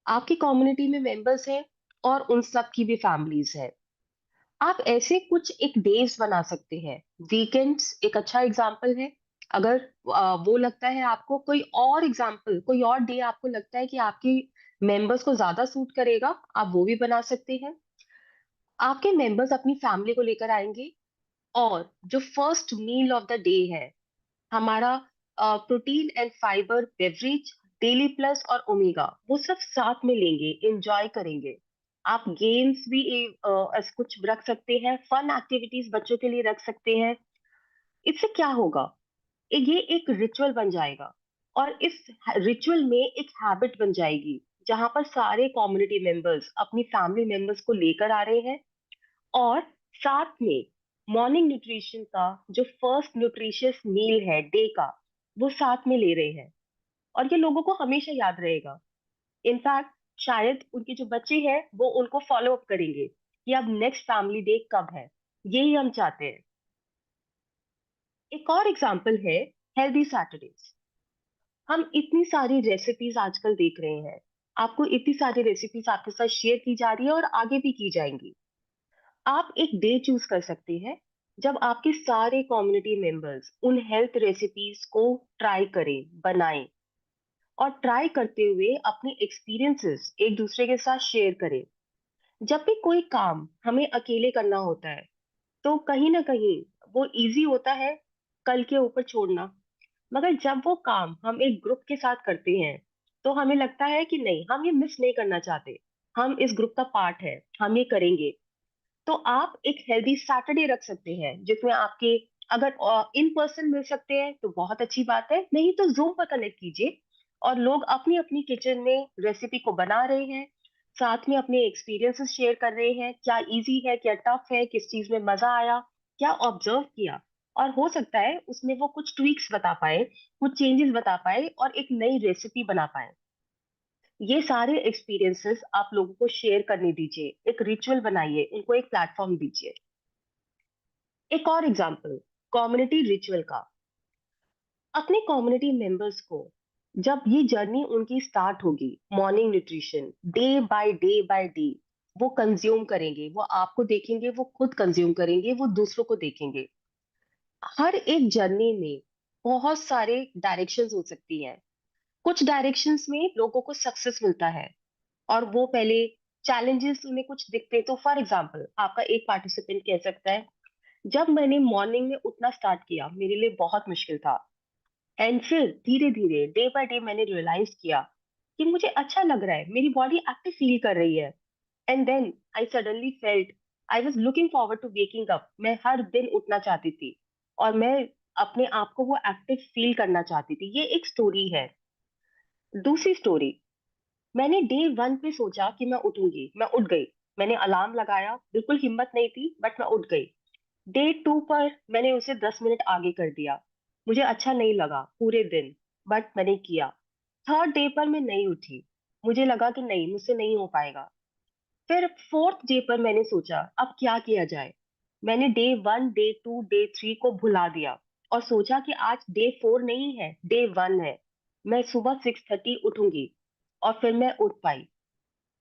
आपकी कम्युनिटी में मेंबर्स हैं और उन सब की भी फैमिलीज है। आप ऐसे कुछ एक डेज बना सकते हैं। वीकेंड्स एक अच्छा एग्जाम्पल है। अगर वो लगता है आपको कोई और एग्जाम्पल, कोई और डे आपको लगता है कि आपकी मेंबर्स को ज्यादा सूट करेगा, आप वो भी बना सकते हैं। आपके मेंबर्स अपनी फैमिली को लेकर आएंगे और जो first meal of the day है, हमारा protein and fibre beverage, daily plus और ओमेगा, वो सब साथ में लेंगे, एंजॉय करेंगे। आप गेम्स भी कुछ रख सकते हैं, फन एक्टिविटीज बच्चों के लिए रख सकते हैं। इससे क्या होगा? ये एक रिचुअल बन जाएगा और इस रिचुअल में एक हैबिट बन जाएगी जहां पर सारे कम्युनिटी मेंबर्स अपनी फैमिली मेंबर्स को लेकर आ रहे हैं और साथ में मॉर्निंग न्यूट्रिशन का जो फर्स्ट न्यूट्रिशियस मील है डे का, वो साथ में ले रहे हैं। और ये लोगों को हमेशा याद रहेगा। इनफैक्ट शायद उनके जो बच्चे हैं वो उनको फॉलो अप करेंगे कि अब नेक्स्ट फैमिली डे कब है। यही हम चाहते हैं। एक और एग्जाम्पल है हेल्दी सैटरडेज। हम इतनी सारी रेसिपीज आजकल देख रहे हैं, आपको इतनी सारी रेसिपीज आपके साथ शेयर की जा रही है और आगे भी की जाएंगी। आप एक डे चूज कर सकते हैं जब आपके सारे कम्युनिटी मेंबर्स उन हेल्थ रेसिपीज को ट्राई करें, बनाएं और ट्राई करते हुए अपने एक्सपीरियंसेस एक दूसरे के साथ शेयर करें। जब भी कोई काम हमें अकेले करना होता है तो कहीं ना कहीं वो इजी होता है कल के ऊपर छोड़ना। मगर जब वो काम हम एक ग्रुप के साथ करते हैं तो हमें लगता है कि नहीं, हम ये मिस नहीं करना चाहते, हम इस ग्रुप का पार्ट है, हम ये करेंगे। तो आप एक हेल्दी सैटरडे रख सकते हैं जिसमें आपके, अगर इन पर्सन मिल सकते हैं तो बहुत अच्छी बात है, नहीं तो जूम पर कनेक्ट कीजिए और लोग अपनी अपनी किचन में रेसिपी को बना रहे हैं, साथ में अपने एक्सपीरियंसेस शेयर कर रहे हैं, क्या इजी है, क्या टफ है, किस चीज में मजा आया, क्या ऑब्जर्व किया। और हो सकता है उसमें वो कुछ ट्वीक्स बता पाए, कुछ चेंजेस बता पाए और एक नई रेसिपी बना पाए। ये सारे एक्सपीरियंसेस आप लोगों को शेयर करने दीजिए, एक रिचुअल बनाइए, उनको एक प्लेटफॉर्म दीजिए। एक और एग्जांपल कम्युनिटी रिचुअल का। अपने कम्युनिटी मेंबर्स को जब ये जर्नी उनकी स्टार्ट होगी, morning nutrition day by day वो कंज्यूम करेंगे, वो आपको देखेंगे, वो खुद कंज्यूम करेंगे, वो दूसरों को देखेंगे। हर एक जर्नी में बहुत सारे डायरेक्शंस हो सकती हैं। कुछ डायरेक्शंस में लोगों को सक्सेस मिलता है और वो पहले चैलेंजेस उन्हें कुछ दिखते, तो फॉर एग्जांपल आपका एक पार्टिसिपेंट कह सकता है, जब मैंने मॉर्निंग में उठना स्टार्ट किया मेरे लिए बहुत मुश्किल था, एंड फिर धीरे धीरे डे बाय डे मैंने रियलाइज किया कि मुझे अच्छा लग रहा है, मेरी बॉडी एक्टिव फील कर रही है। And then I suddenly felt I was looking forward to waking up. मैं हर दिन उठना चाहती थी और मैं अपने आप को वो एक्टिव फील करना चाहती थी। ये एक स्टोरी है। दूसरी स्टोरी, मैंने डे 1 पे सोचा कि मैं उठूंगी, मैं उठ गई। मैंने अलार्म लगाया, बिल्कुल हिम्मत नहीं थी बट मैं उठ गई। डे 2 पर मैंने उसे 10 मिनट आगे कर दिया। मुझे अच्छा नहीं लगा पूरे दिन, बट मैंने किया। थर्ड डे पर मैं नहीं उठी, मुझे लगा कि नहीं, मुझसे नहीं हो पाएगा। फिर फोर्थ डे पर मैंने सोचा अब क्या किया जाए। मैंने डे 1, डे 2, डे 3 को भुला दिया और सोचा कि आज डे 4 नहीं है, डे 1 है। मैं सुबह 6:30 उठूंगी। और फिर मैं उठ पाई।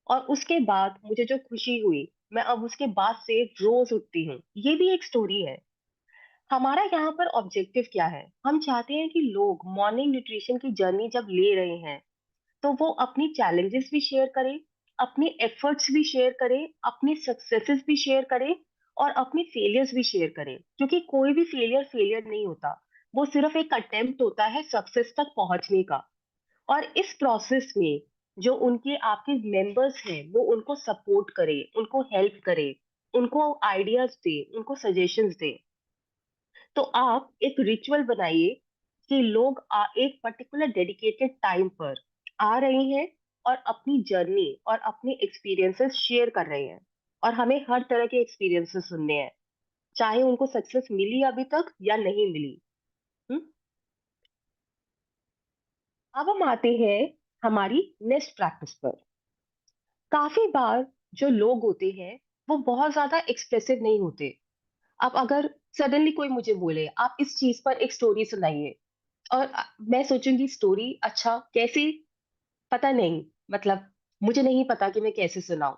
और उसके बाद मुझे जो खुशी हुई, मैं अब उसके बाद से रोज उठती हूँ। ये भी एक स्टोरी है। हमारा यहाँ पर ऑब्जेक्टिव क्या है? हम चाहते हैं कि लोग मॉर्निंग न्यूट्रिशन की जर्नी जब ले रहे हैं तो वो अपनी चैलेंजेस भी शेयर करें, अपने एफर्ट्स भी शेयर करें, अपने सक्सेसेस भी शेयर करें और अपने फेलियर्स भी शेयर करें। क्योंकि कोई भी फेलियर फेलियर नहीं होता, वो सिर्फ एक अटेम्प्ट होता है सक्सेस तक पहुंचने का। और इस प्रोसेस में जो उनके आपके मेंबर्स हैं वो उनको सपोर्ट करे, उनको हेल्प करे, उनको आइडियाज दे, उनको सजेशंस दे। तो आप एक रिचुअल बनाइए कि लोग एक पर्टिकुलर डेडिकेटेड टाइम पर आ रहे हैं और अपनी जर्नी और अपने एक्सपीरियंसेस शेयर कर रहे हैं। और हमें हर तरह के एक्सपीरियंसेस सुनने हैं, चाहे उनको सक्सेस मिली अभी तक या नहीं मिली। हम्म? अब हम आते हैं हमारी नेक्स्ट प्रैक्टिस पर। काफी बार जो लोग होते हैं वो बहुत ज्यादा एक्सप्रेसिव नहीं होते। अब अगर सडनली कोई मुझे बोले आप इस चीज पर एक स्टोरी सुनाइए, और मैं सोचूंगी स्टोरी, अच्छा कैसे? पता नहीं, मतलब मुझे नहीं पता कि मैं कैसे सुनाऊं।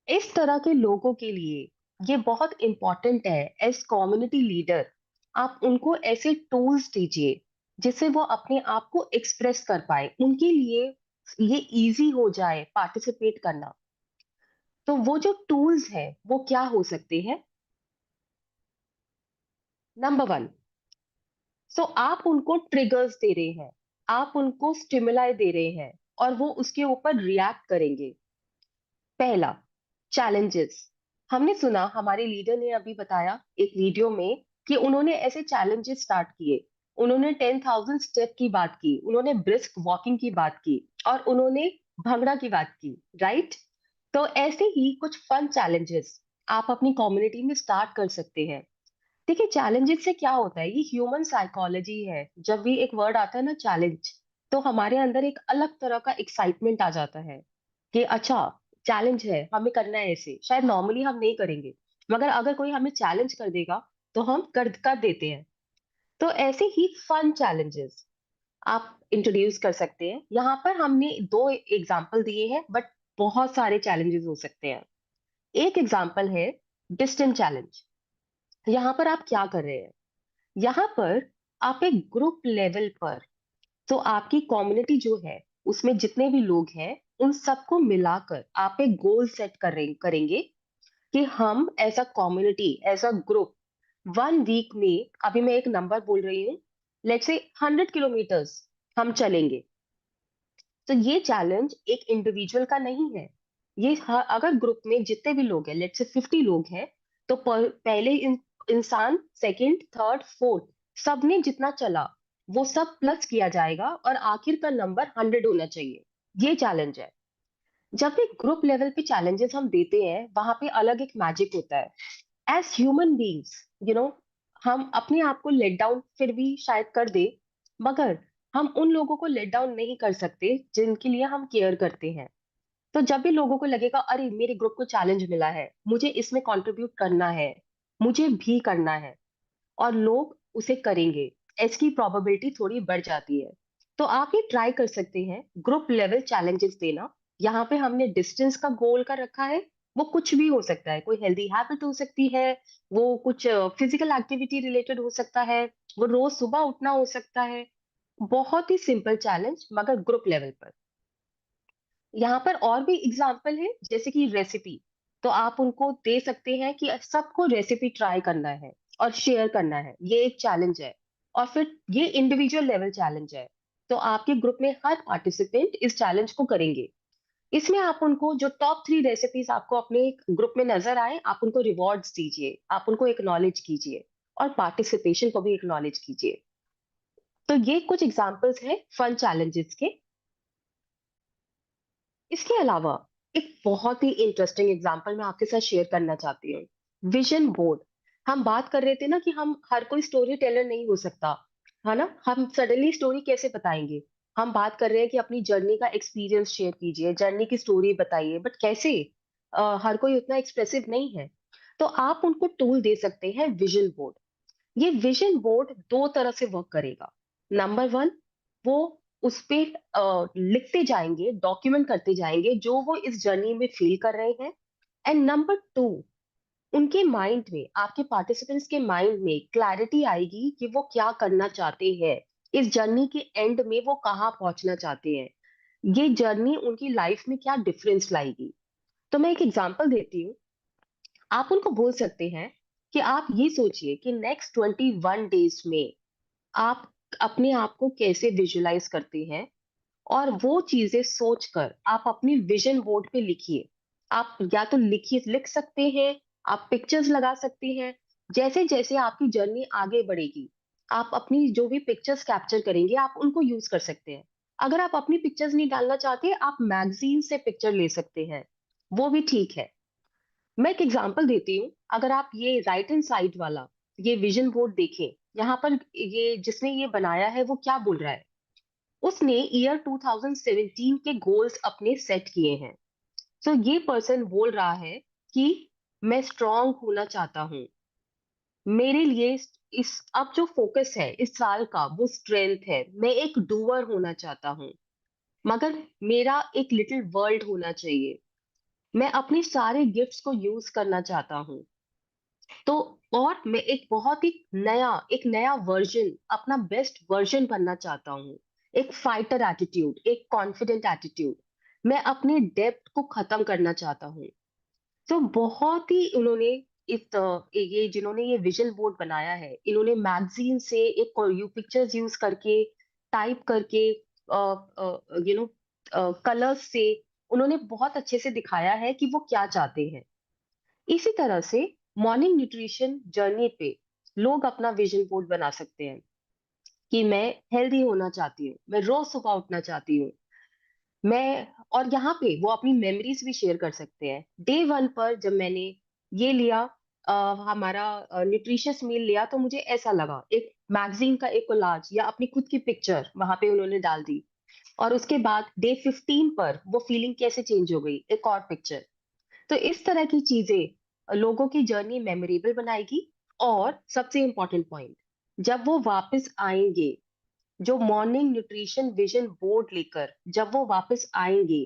इस तरह के लोगों के लिए ये बहुत इंपॉर्टेंट है एज कम्युनिटी लीडर। आप उनको ऐसे टूल्स दीजिए जिससे वो अपने आप को एक्सप्रेस कर पाए, उनके लिए ये इजी हो जाए पार्टिसिपेट करना। तो वो जो टूल्स हैं वो क्या हो सकते हैं? नंबर 1, सो आप उनको ट्रिगर्स दे रहे हैं, आप उनको स्टिमुलाई दे रहे हैं और वो उसके ऊपर रिएक्ट करेंगे। पहला, चैलेंजेस। हमने सुना, हमारे लीडर ने अभी बताया एक वीडियो में कि उन्होंने ऐसे चैलेंजेस स्टार्ट किए। उन्होंने 10,000 स्टेप की बात की, उन्होंने ब्रिस्क वॉकिंग की बात की और उन्होंने भंगड़ा की बात की, राइट? तो ऐसे ही कुछ फन चैलेंजेस आप अपनी कम्युनिटी में स्टार्ट कर सकते हैं। देखिए, चैलेंजेस से क्या होता है, ये ह्यूमन साइकोलॉजी है। जब भी एक वर्ड आता है ना चैलेंज, तो हमारे अंदर एक अलग तरह का एक्साइटमेंट आ जाता है कि अच्छा, चैलेंज है, हमें करना है। ऐसे शायद नॉर्मली हम नहीं करेंगे, मगर अगर कोई हमें चैलेंज कर देगा तो हम कर देते हैं। तो ऐसे ही फन चैलेंजेस आप इंट्रोड्यूस कर सकते हैं। यहाँ पर हमने 2 एग्जाम्पल दिए हैं, बट बहुत सारे चैलेंजेस हो सकते हैं। एक एग्जाम्पल है डिस्टेंस चैलेंज। यहाँ पर आप क्या कर रहे हैं? यहाँ पर आप एक ग्रुप लेवल पर, तो आपकी कम्युनिटी जो है उसमें जितने भी लोग हैं उन सबको मिलाकर आप एक गोल सेट करेंगे कि हम as a community, as a group, 1 week में, अभी मैं एक नंबर बोल रही हूँ, लेट्स से 100 किलोमीटर्स हम चलेंगे। तो ये चैलेंज एक इंडिविजुअल का नहीं है। ये अगर ग्रुप में जितने भी लोग हैं, लेट्स से 50 लोग हैं, तो पहले इंसान, सेकंड, थर्ड, फोर्थ, सबने जितना चला वो सब प्लस किया जाएगा और आखिर का नंबर 100 होना चाहिए। ये चैलेंज है। जब भी ग्रुप लेवल पे चैलेंजेस हम देते हैं, वहां पे अलग एक मैजिक होता है। As human beings, you know, हम अपने आप को लेट डाउन फिर भी शायद कर दे, मगर हम उन लोगों को लेट डाउन नहीं कर सकते जिनके लिए हम केयर करते हैं। तो जब भी लोगों को लगेगा अरे मेरे ग्रुप को चैलेंज मिला है, मुझे इसमें कंट्रीब्यूट करना है, मुझे भी करना है, और लोग उसे करेंगे, इसकी प्रोबेबिलिटी थोड़ी बढ़ जाती है। तो आप ये ट्राई कर सकते हैं ग्रुप लेवल चैलेंजेस देना। यहाँ पे हमने डिस्टेंस का गोल कर रखा है। वो कुछ भी हो सकता है, कोई हेल्दी हैबिट हो सकती है, वो कुछ फिजिकल एक्टिविटी रिलेटेड हो सकता है, वो रोज सुबह उठना हो सकता है। बहुत ही सिंपल चैलेंज, मगर ग्रुप लेवल पर। यहाँ पर और भी एग्जाम्पल है, जैसे कि रेसिपी। तो आप उनको दे सकते हैं कि सबको रेसिपी ट्राई करना है और शेयर करना है, ये एक चैलेंज है। और फिर ये इंडिविजुअल लेवल चैलेंज है। तो आपके ग्रुप में हर पार्टिसिपेंट इस चैलेंज को करेंगे। इसमें आप उनको जो टॉप 3 रेसिपीज आपको अपने ग्रुप में नजर आए, आप उनको रिवॉर्ड्स दीजिए, आप उनको एक्नॉलेज कीजिए और पार्टिसिपेशन को भी एक्नॉलेज कीजिए। तो ये कुछ एग्जांपल्स हैं फन चैलेंजेस के। इसके अलावा एक बहुत ही इंटरेस्टिंग एग्जांपल मैं आपके साथ शेयर करना चाहती हूँ। Vision board. हम बात कर रहे थे ना कि हम हर कोई स्टोरी टेलर नहीं हो सकता, है ना? हम सडनली स्टोरी कैसे बताएंगे? हम बात कर रहे हैं कि अपनी जर्नी का एक्सपीरियंस शेयर कीजिए, जर्नी की स्टोरी बताइए, बट कैसे? हर कोई उतना एक्सप्रेसिव नहीं है। तो आप उनको टूल दे सकते हैं विजन बोर्ड। ये विजन बोर्ड दो तरह से वर्क करेगा। नंबर वन, वो उस पे लिखते जाएंगे, डॉक्यूमेंट करते जाएंगे जो वो इस जर्नी में फील कर रहे हैं। एंड नंबर टू, उनके माइंड में, आपके पार्टिसिपेंट्स के माइंड में क्लैरिटी आएगी कि वो क्या करना चाहते हैं, इस जर्नी के एंड में वो कहाँ पहुंचना चाहते हैं, ये जर्नी उनकी लाइफ में क्या डिफरेंस लाएगी। तो मैं एक एग्जांपल देती हूँ। आप उनको बोल सकते हैं कि आप ये सोचिए कि नेक्स्ट 21 डेज में आप अपने आप को कैसे विजुलाइज करते हैं, और वो चीजें सोचकर आप अपनी विजन बोर्ड पे लिखिए। आप या तो लिखिए, लिख सकते हैं, आप पिक्चर्स लगा सकते हैं। जैसे जैसे आपकी जर्नी आगे बढ़ेगी, आप अपनी जो भी पिक्चर्स कैप्चर करेंगे आप उनको यूज कर सकते हैं। अगर आप अपनी पिक्चर्स नहीं डालना चाहते, आप मैगजीन से पिक्चर ले सकते हैं, वो भी ठीक है। मैं एक एग्जांपल देती हूँ। अगर आप ये राइट हैंड साइड वाला ये विजन बोर्ड देखें, यहाँ पर ये जिसने ये बनाया है वो क्या बोल रहा है? उसने ईयर 2017 के गोल्स अपने सेट किए हैं। तो ये पर्सन बोल रहा है कि मैं स्ट्रांग होना चाहता हूँ, मेरे लिए इस अब जो फोकस है इस साल का वो स्ट्रेंथ है, मैं एक डूअर होना चाहता हूँ, मगर मेरा एक लिटिल वर्ल्ड होना चाहिए, मैं अपने सारे गिफ्ट्स को यूज करना चाहता हूँ। तो और मैं एक नया वर्जन, अपना बेस्ट वर्जन बनना चाहता हूँ। एक फाइटर एटीट्यूड, एक कॉन्फिडेंट एटीट्यूड, मैं अपने डेप्थ को खत्म करना चाहता हूँ। तो बहुत ही उन्होंने ये जिन्होंने ये विजन बोर्ड बनाया है, इन्होंने मैगजीन से एक यू पिक्चर्स यूज करके, टाइप करके, यू नो कलर्स से उन्होंने बहुत अच्छे से दिखाया है कि वो क्या चाहते हैं। इसी तरह से मॉर्निंग न्यूट्रिशन जर्नी पे लोग अपना विजन बोर्ड बना सकते हैं कि मैं हेल्दी होना चाहती हूँ, मैं रोज सुबह उठना चाहती हूँ, मैं, और यहाँ पे वो अपनी मेमोरीज भी शेयर कर सकते हैं। डे वन पर जब मैंने ये लिया, हमारा न्यूट्रिशियस मील लिया, तो मुझे ऐसा लगा, एक मैगजीन का एक कोलाज या अपनी खुद की पिक्चर वहां पे उन्होंने डाल दी। और उसके बाद डे 15 पर वो फीलिंग कैसे चेंज हो गई, एक और पिक्चर। तो इस तरह की चीजें लोगों की जर्नी मेमोरेबल बनाएगी। और सबसे इंपॉर्टेंट पॉइंट, जब वो वापस आएंगे, जो मॉर्निंग न्यूट्रिशन विजन बोर्ड लेकर जब वो वापस आएंगे,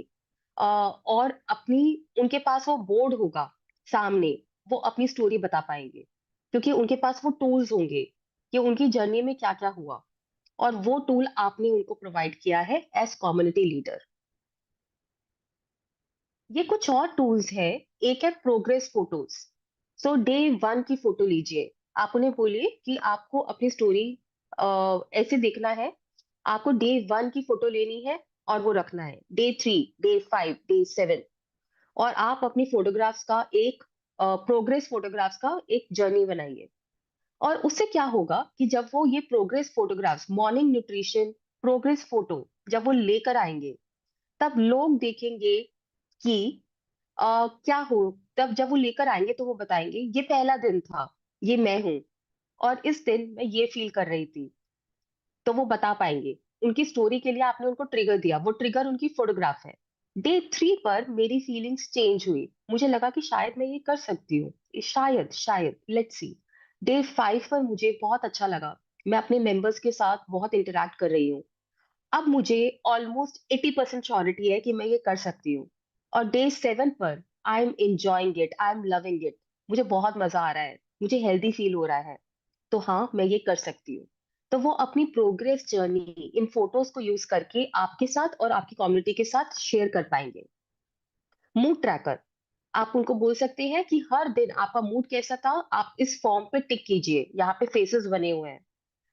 और अपनी, उनके पास वो बोर्ड होगा सामने, वो अपनी स्टोरी बता पाएंगे, क्योंकि उनके पास वो टूल्स होंगे कि उनकी जर्नी में क्या क्या हुआ, और वो टूल आपने उनको प्रोवाइड किया है एज कम्युनिटी लीडर। ये कुछ और टूल्स है। एक है प्रोग्रेस फोटोज। सो डे वन की फोटो लीजिए, आप उन्हें बोलिए कि आपको अपनी स्टोरी ऐसे देखना है, आपको डे वन की फोटो लेनी है और वो रखना है, डे 3, डे 5, डे 7। और आप अपनी फोटोग्राफ्स का एक प्रोग्रेस फोटोग्राफ्स का एक जर्नी बनाइए। और उससे क्या होगा कि जब वो ये progress photographs, morning nutrition progress photo जब वो लेकर आएंगे, तब लोग देखेंगे कि क्या हो, तब जब वो लेकर आएंगे तो वो बताएंगे ये पहला दिन था, ये मैं हूं, और इस दिन मैं ये फील कर रही थी। तो वो बता पाएंगे। उनकी स्टोरी के लिए आपने उनको ट्रिगर दिया, वो ट्रिगर उनकी फोटोग्राफ है। डे 3 पर मेरी फीलिंग्स चेंज हुई, मुझे लगा कि शायद मैं ये कर सकती हूँ, शायद शायद लेट्स सी। डे 5 पर मुझे बहुत अच्छा लगा, मैं अपने मेंबर्स के साथ बहुत इंटरेक्ट कर रही हूँ, अब मुझे ऑलमोस्ट 80% श्योरिटी है कि मैं ये कर सकती हूँ। और डे 7 पर I am enjoying it, I am loving it, मुझे बहुत मजा आ रहा है, मुझे हेल्दी फील हो रहा है, तो हाँ मैं ये कर सकती हूँ। तो वो अपनी प्रोग्रेस जर्नी इन फोटोज को यूज करके आपके साथ और आपकी कम्युनिटी के साथ शेयर कर पाएंगे। मूड ट्रैकर, आप उनको बोल सकते हैं कि हर दिन आपका मूड कैसा था, आप इस फॉर्म पे टिक कीजिए, यहाँ पे फेसेस बने हुए हैं,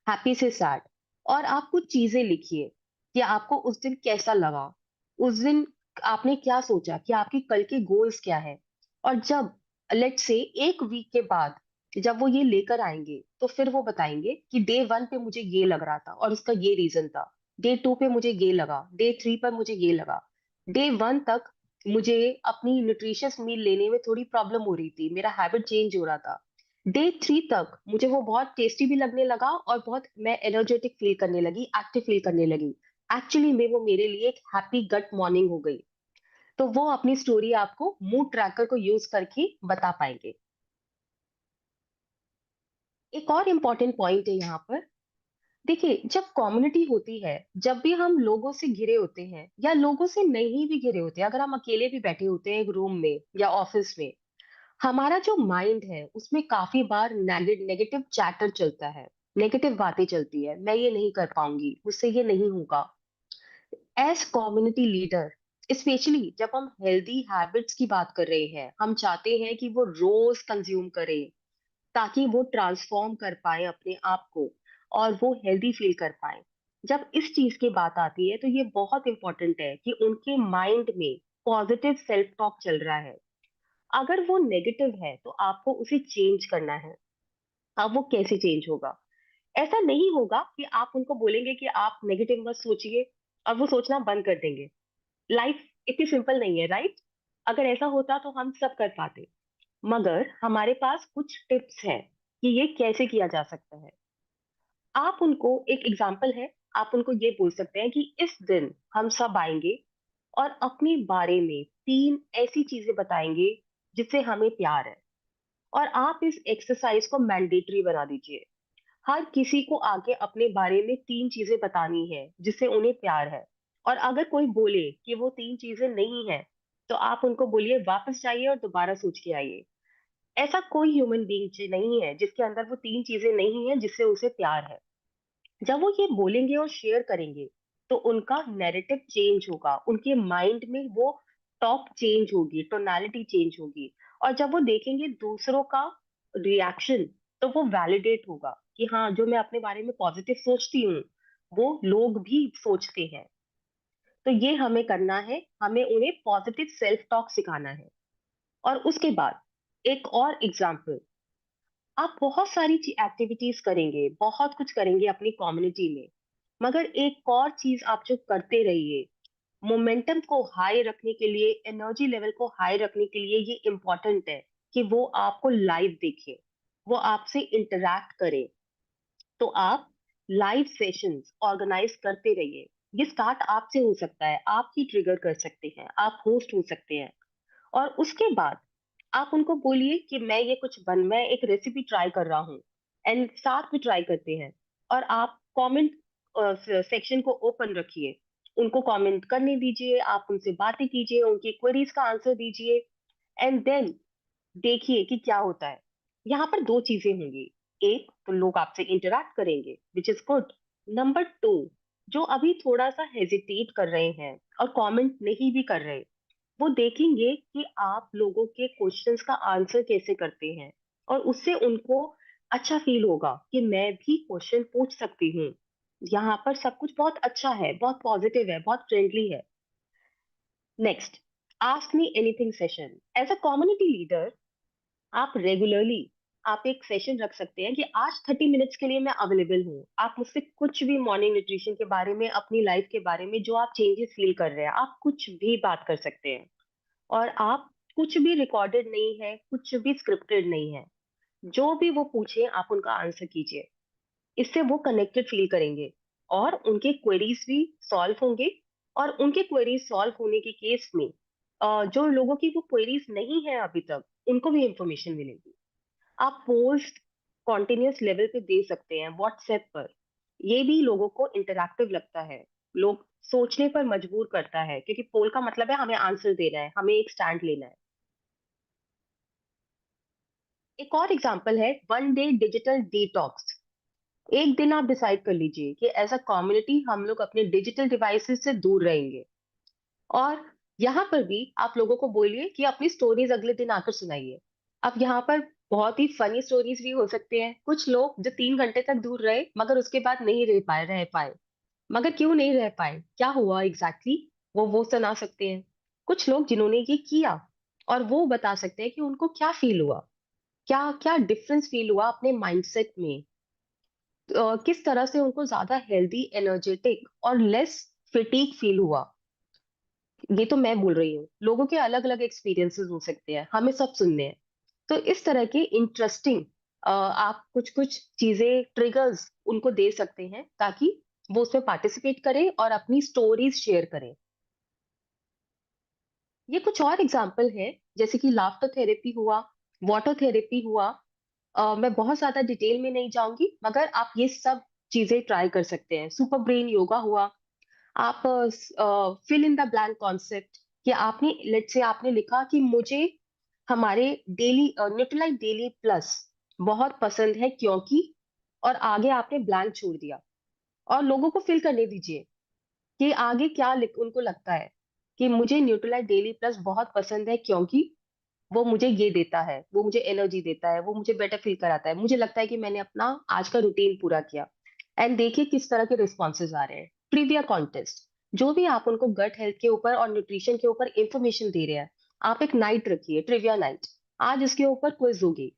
हैप्पी से सैड, और आप कुछ चीजें लिखिए। कि आपको उस दिन कैसा लगा, उस दिन आपने क्या सोचा, कि आपकी कल के गोल्स क्या है। और जब लेट से एक वीक के बाद जब वो ये लेकर आएंगे, तो फिर वो बताएंगे कि डे वन पे मुझे ये लग रहा था और उसका ये रीजन था, डे टू पे मुझे ये लगा, डे थ्री पर मुझे ये लगा, डे वन तक मुझे अपनी न्यूट्रिशियस मील लेने में थोड़ी प्रॉब्लम हो रही थी, मेरा हैबिट चेंज हो रहा था, डे थ्री तक मुझे वो बहुत टेस्टी भी लगने लगा और बहुत मैं एनर्जेटिक फील करने लगी, एक्टिव फील करने लगी। एक्चुअली में वो मेरे लिए एक हैप्पी गट मॉर्निंग हो गई। तो वो अपनी स्टोरी आपको मूड ट्रैकर को यूज करके बता पाएंगे। एक और इम्पोर्टेंट पॉइंट है यहाँ पर। देखिए, जब कम्युनिटी होती है, जब भी हम लोगों से घिरे होते हैं या लोगों से नहीं भी घिरे होते हैं, अगर हम अकेले भी बैठे होते हैं एक रूम में या ऑफिस में, हमारा जो माइंड है उसमें काफी बार नेगेटिव चैटर चलता है, नेगेटिव बातें चलती है, मैं ये नहीं कर पाऊंगी, मुझसे ये नहीं होगा। एज कम्युनिटी लीडर, स्पेशली जब हम हेल्दी हैबिट्स की बात कर रहे हैं, हम चाहते हैं कि वो रोज कंज्यूम करें ताकि वो ट्रांसफॉर्म कर पाए अपने आप को और वो हेल्दी फील कर पाए। जब इस चीज की बात आती है तो ये बहुत इंपॉर्टेंट है कि उनके माइंड में पॉजिटिव सेल्फ टॉक चल रहा है। अगर वो नेगेटिव है तो आपको उसे चेंज करना है। अब वो कैसे चेंज होगा? ऐसा नहीं होगा कि आप उनको बोलेंगे कि आप नेगेटिव मत सोचिए और वो सोचना बंद कर देंगे। लाइफ इतनी सिंपल नहीं है, राइट? अगर ऐसा होता तो हम सब कर पाते। मगर हमारे पास कुछ टिप्स हैं कि ये कैसे किया जा सकता है। आप उनको, एक एग्जाम्पल है, आप उनको ये बोल सकते हैं कि इस दिन हम सब आएंगे और अपने बारे में तीन ऐसी चीजें बताएंगे जिससे हमें प्यार है। और आप इस एक्सरसाइज को मैंडेटरी बना दीजिए। हर किसी को आगे अपने बारे में तीन चीजें बतानी है जिससे उन्हें प्यार है। और अगर कोई बोले कि वो तीन चीजें नहीं है, तो आप उनको बोलिए वापस जाइए और दोबारा सोच के आइए। ऐसा कोई ह्यूमन बीइंग नहीं है जिसके अंदर वो तीन चीजें नहीं है जिससे उसे प्यार है। जब वो ये बोलेंगे और शेयर करेंगे, तो उनका नैरेटिव चेंज होगा, उनके माइंड में वो टॉक चेंज होगी, टोनालिटी चेंज होगी। और जब वो देखेंगे दूसरों का रिएक्शन, तो वो वैलिडेट होगा कि हाँ, जो मैं अपने बारे में पॉजिटिव सोचती हूँ वो लोग भी सोचते हैं। तो ये हमें करना है, हमें उन्हें पॉजिटिव सेल्फ टॉक सिखाना है। और उसके बाद एक और एग्जाम्पल, आप बहुत सारी एक्टिविटीज करेंगे, बहुत कुछ करेंगे अपनी कम्युनिटी में, मगर एक और चीज आप जो करते रहिए, मोमेंटम को हाई रखने के लिए, एनर्जी लेवल को हाई रखने के लिए ये इम्पोर्टेंट है कि वो आपको लाइव देखे, वो आपसे इंटरैक्ट करे। तो आप लाइव सेशंस ऑर्गेनाइज करते रहिए। ये स्टार्ट आपसे हो सकता है, आप ही ट्रिगर कर सकते हैं, आप होस्ट हो सकते हैं। और उसके बाद आप उनको बोलिए कि मैं एक रेसिपी ट्राई कर रहा हूँ, एंड साथ में ट्राई करते हैं। और आप कमेंट सेक्शन को ओपन रखिए, उनको कमेंट करने दीजिए, आप उनसे बातें कीजिए, उनकी क्वेरीज का आंसर दीजिए। एंड देन देखिए कि क्या होता है। यहाँ पर दो चीजें होंगी। एक तो लोग आपसे इंटरैक्ट करेंगे, which is good. Number two, जो अभी थोड़ा सा हेजिटेट कर रहे हैं और कमेंट नहीं भी कर रहे, वो देखेंगे कि आप लोगों के क्वेश्चंस का आंसर कैसे करते हैं। और उससे उनको अच्छा फील होगा कि मैं भी क्वेश्चन पूछ सकती हूँ। यहाँ पर सब कुछ बहुत अच्छा है, बहुत पॉजिटिव है, बहुत फ्रेंडली है। Next, ask me anything session. As a community leader, आप रेगुलरली आप एक सेशन रख सकते हैं कि आज 30 मिनट्स के लिए मैं अवेलेबल हूँ, आप मुझसे कुछ भी मॉर्निंग न्यूट्रिशन के बारे में, अपनी लाइफ के बारे में, जो आप चेंजेस फील कर रहे हैं, आप कुछ भी बात कर सकते हैं। और आप, कुछ भी रिकॉर्डेड नहीं है, कुछ भी स्क्रिप्टेड नहीं है, जो भी वो पूछे आप उनका आंसर कीजिए। इससे वो कनेक्टेड फील करेंगे और उनके क्वेरीज भी सॉल्व होंगे। और उनके क्वेरीज सॉल्व होने के केस में जो लोगों की वो क्वेरीज नहीं है अभी तक, उनको भी इंफॉर्मेशन मिलेगी। आप पोस्ट कॉन्टिन्यूस लेवल पे दे सकते हैं व्हाट्सएप पर। ये भी लोगों को इंटरैक्टिव लगता है, लोग सोचने पर मजबूर करता है, क्योंकि पोल का मतलब है हमें आंसर देना है, हमें एक स्टैंड लेना है। एक और एग्जांपल है वन डे डिजिटल डिटॉक्स। एक दिन आप डिसाइड कर लीजिए कि एज अ कम्युनिटी हम लोग अपने डिजिटल डिवाइसेस से दूर रहेंगे। और यहाँ पर भी आप लोगों को बोलिए कि अपनी स्टोरीज अगले दिन आकर सुनाइए। अब यहाँ पर बहुत ही फनी स्टोरीज भी हो सकते हैं। कुछ लोग जो 3 घंटे तक दूर रहे मगर उसके बाद नहीं रह पाए, मगर क्यों नहीं रह पाए, क्या हुआ एग्जैक्टली वो सुना सकते हैं। कुछ लोग जिन्होंने ये किया और वो बता सकते हैं कि उनको क्या फील हुआ, क्या क्या डिफरेंस फील हुआ अपने माइंडसेट में, किस तरह से उनको ज्यादा हेल्दी, एनर्जेटिक और लेस फिटीक फील हुआ। ये तो मैं बोल रही हूँ, लोगों के अलग अलग एक्सपीरियंसेस हो सकते हैं, हमें सब सुनने हैं। तो इस तरह के इंटरेस्टिंग आप कुछ कुछ चीजें, ट्रिगर्स उनको दे सकते हैं ताकि वो उसमें पार्टिसिपेट करें और अपनी स्टोरीज शेयर करें। ये कुछ और एग्जाम्पल है, जैसे कि लाफ्टर थेरेपी हुआ, वाटर थेरेपी हुआ। मैं बहुत ज्यादा डिटेल में नहीं जाऊंगी, मगर आप ये सब चीजें ट्राई कर सकते हैं। सुपर ब्रेन योगा हुआ। आप fill in the blank concept, कि आपने लेट से आपने लिखा कि मुझे हमारे डेली न्यूट्रीलाइट डेली प्लस बहुत पसंद है क्योंकि, और आगे आपने ब्लैंक छोड़ दिया, और लोगों को फिल करने दीजिए कि आगे क्या उनको लगता है कि मुझे न्यूट्रीलाइट डेली प्लस बहुत पसंद है क्योंकि वो मुझे ये देता है, वो मुझे एनर्जी देता है, वो मुझे बेटर फील कराता है, मुझे लगता है कि मैंने अपना आज का रूटीन पूरा किया। एंड देखिए किस तरह के रिस्पॉन्सेज आ रहे हैं। ट्रिविया कॉन्टेस्ट, जो भी आप उनको गट हेल्थ के ऊपर और न्यूट्रिशन के ऊपर इंफॉर्मेशन दे रहे हैं, आप एक नाइट रखिए, ट्रिविया नाइट। आज इसके ऊपर क्विज होगी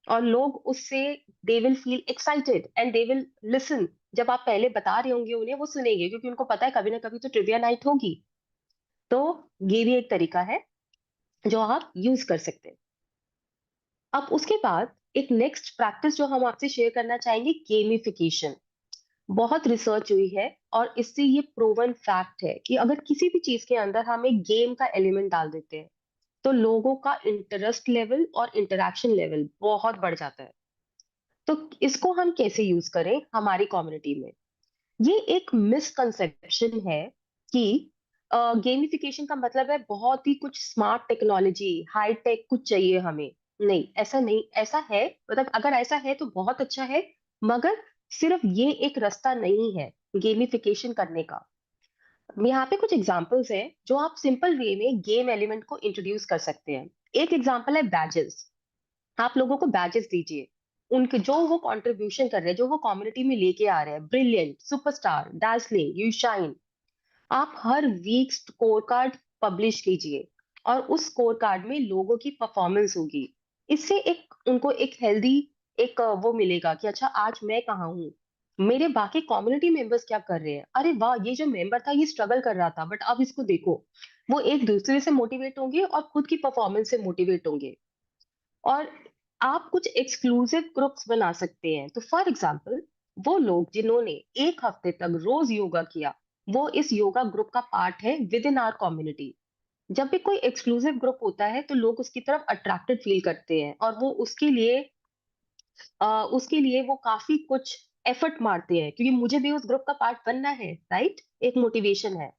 और लोग उससे they will feel excited and they will listen. जब आप पहले बता रहे होंगे उन्हें, वो सुनेंगे क्योंकि उनको पता है कभी ना कभी तो ट्रिविया नाइट होगी। तो ये भी एक तरीका है जो आप यूज कर सकते हैं। अब उसके बाद एक नेक्स्ट प्रैक्टिस जो हम आपसे शेयर करना चाहेंगे, गेमिफिकेशन। बहुत रिसर्च हुई है और इससे ये प्रूवन फैक्ट है कि अगर किसी भी चीज के अंदर हम एक गेम का एलिमेंट डाल देते हैं तो लोगों का इंटरेस्ट लेवल और इंटरेक्शन लेवल बहुत बढ़ जाता है। तो इसको हम कैसे यूज करें हमारी कम्युनिटी में? ये एक मिसकंसेप्शन है कि गेमिफिकेशन का मतलब है बहुत ही कुछ स्मार्ट टेक्नोलॉजी, हाई टेक कुछ चाहिए हमें। नहीं, ऐसा नहीं, ऐसा है, मतलब अगर ऐसा है तो बहुत अच्छा है, मगर सिर्फ ये एक रास्ता नहीं है गेमिफिकेशन करने का। यहाँ पे कुछ एग्जांपल्स हैं जो आप सिंपल वे में गेम एलिमेंट को इंट्रोड्यूस कर सकते हैं। एक एग्जांपल है बैजेस। आप लोगों को बैजेस दीजिए, उनके जो वो कंट्रीब्यूशन कर रहे हैं, जो वो कम्युनिटी में लेके आ रहे हैं, ब्रिलियंट, सुपरस्टार, दार्सलिंग, यू शाइन। आप हर वीक स्कोर कार्ड पब्लिश कीजिए और उस स्कोर कार्ड में लोगों की परफॉर्मेंस होगी। इससे एक उनको एक हेल्दी एक वो मिलेगा कि अच्छा आज मैं कहाँ हूँ, मेरे बाकी कम्युनिटी मेंबर्स क्या कर रहे हैं, अरे वाह ये जो मेंबर था ये स्ट्रगल कर रहा था बट अब इसको देखो। वो एक दूसरे से मोटिवेट होंगे और खुद की परफॉर्मेंस से मोटिवेट होंगे। और आप कुछ एक्सक्लूसिव ग्रुप्स बना सकते हैं। तो फॉर एग्जाम्पल, वो लोग जिन्होंने एक हफ्ते तक रोज योगा किया, वो इस योगा ग्रुप का पार्ट है विद इन आवर कम्युनिटी। जब भी कोई एक्सक्लूसिव ग्रुप होता है तो लोग उसकी तरफ अट्रैक्टेड फील करते हैं और वो उसके लिए वो काफी कुछ एफर्ट मारते हैं क्योंकि मुझे भी उस ग्रुप का पार्ट बनना है, राइट? एक मोटिवेशन है।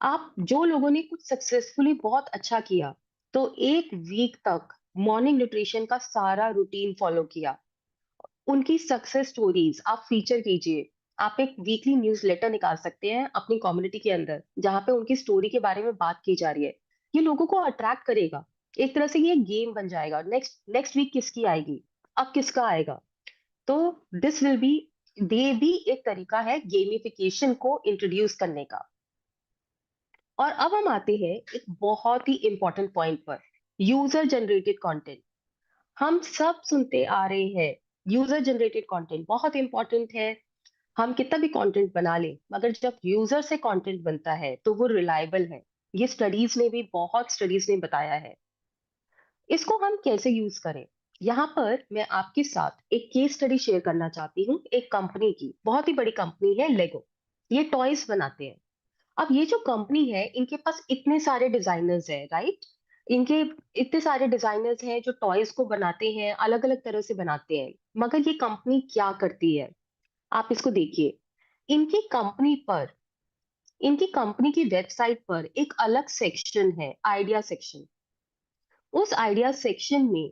आप जो लोगों ने कुछ सक्सेसफुली बहुत अच्छा किया, तो एक वीक तक मॉर्निंग न्यूट्रिशन का सारा रूटीन फॉलो किया, उनकी सक्सेस स्टोरीज आप फीचर कीजिए। आप एक वीकली न्यूज़लेटर निकाल सकते हैं अपनी कम्युनिटी के अंदर जहां पे उनकी स्टोरी के बारे में बात की जा रही है। ये लोगों को अट्रैक्ट करेगा। एक तरह से ये गेम बन जाएगा, नेक्स्ट नेक्स्ट वीक किसकी आएगी, अब किसका आएगा। तो दिस विल बी, ये भी एक तरीका है गेमिफिकेशन को इंट्रोड्यूस करने का। और अब हम आते हैं एक बहुत ही इंपॉर्टेंट पॉइंट पर, यूजर जनरेटेड कंटेंट। हम सब सुनते आ रहे हैं यूजर जनरेटेड कंटेंट बहुत इंपॉर्टेंट है। हम कितना भी कंटेंट बना लें, मगर जब यूजर से कंटेंट बनता है तो वो रिलायबल है। ये स्टडीज ने भी, बहुत स्टडीज ने बताया है। इसको हम कैसे यूज करें? यहाँ पर मैं आपके साथ एक केस स्टडी शेयर करना चाहती हूँ, एक कंपनी की, बहुत ही बड़ी कंपनी है लेगो। ये टॉयज बनाते हैं। अब ये जो कंपनी है इनके पास इतने सारे डिजाइनर्स हैं, राइट? इनके इतने सारे डिजाइनर्स हैं जो टॉयज को बनाते हैं, अलग अलग तरह से बनाते हैं। मगर ये कंपनी क्या करती है, आप इसको देखिए। इनकी कंपनी पर, इनकी कंपनी की वेबसाइट पर एक अलग सेक्शन है, आइडिया सेक्शन। उस आइडिया सेक्शन में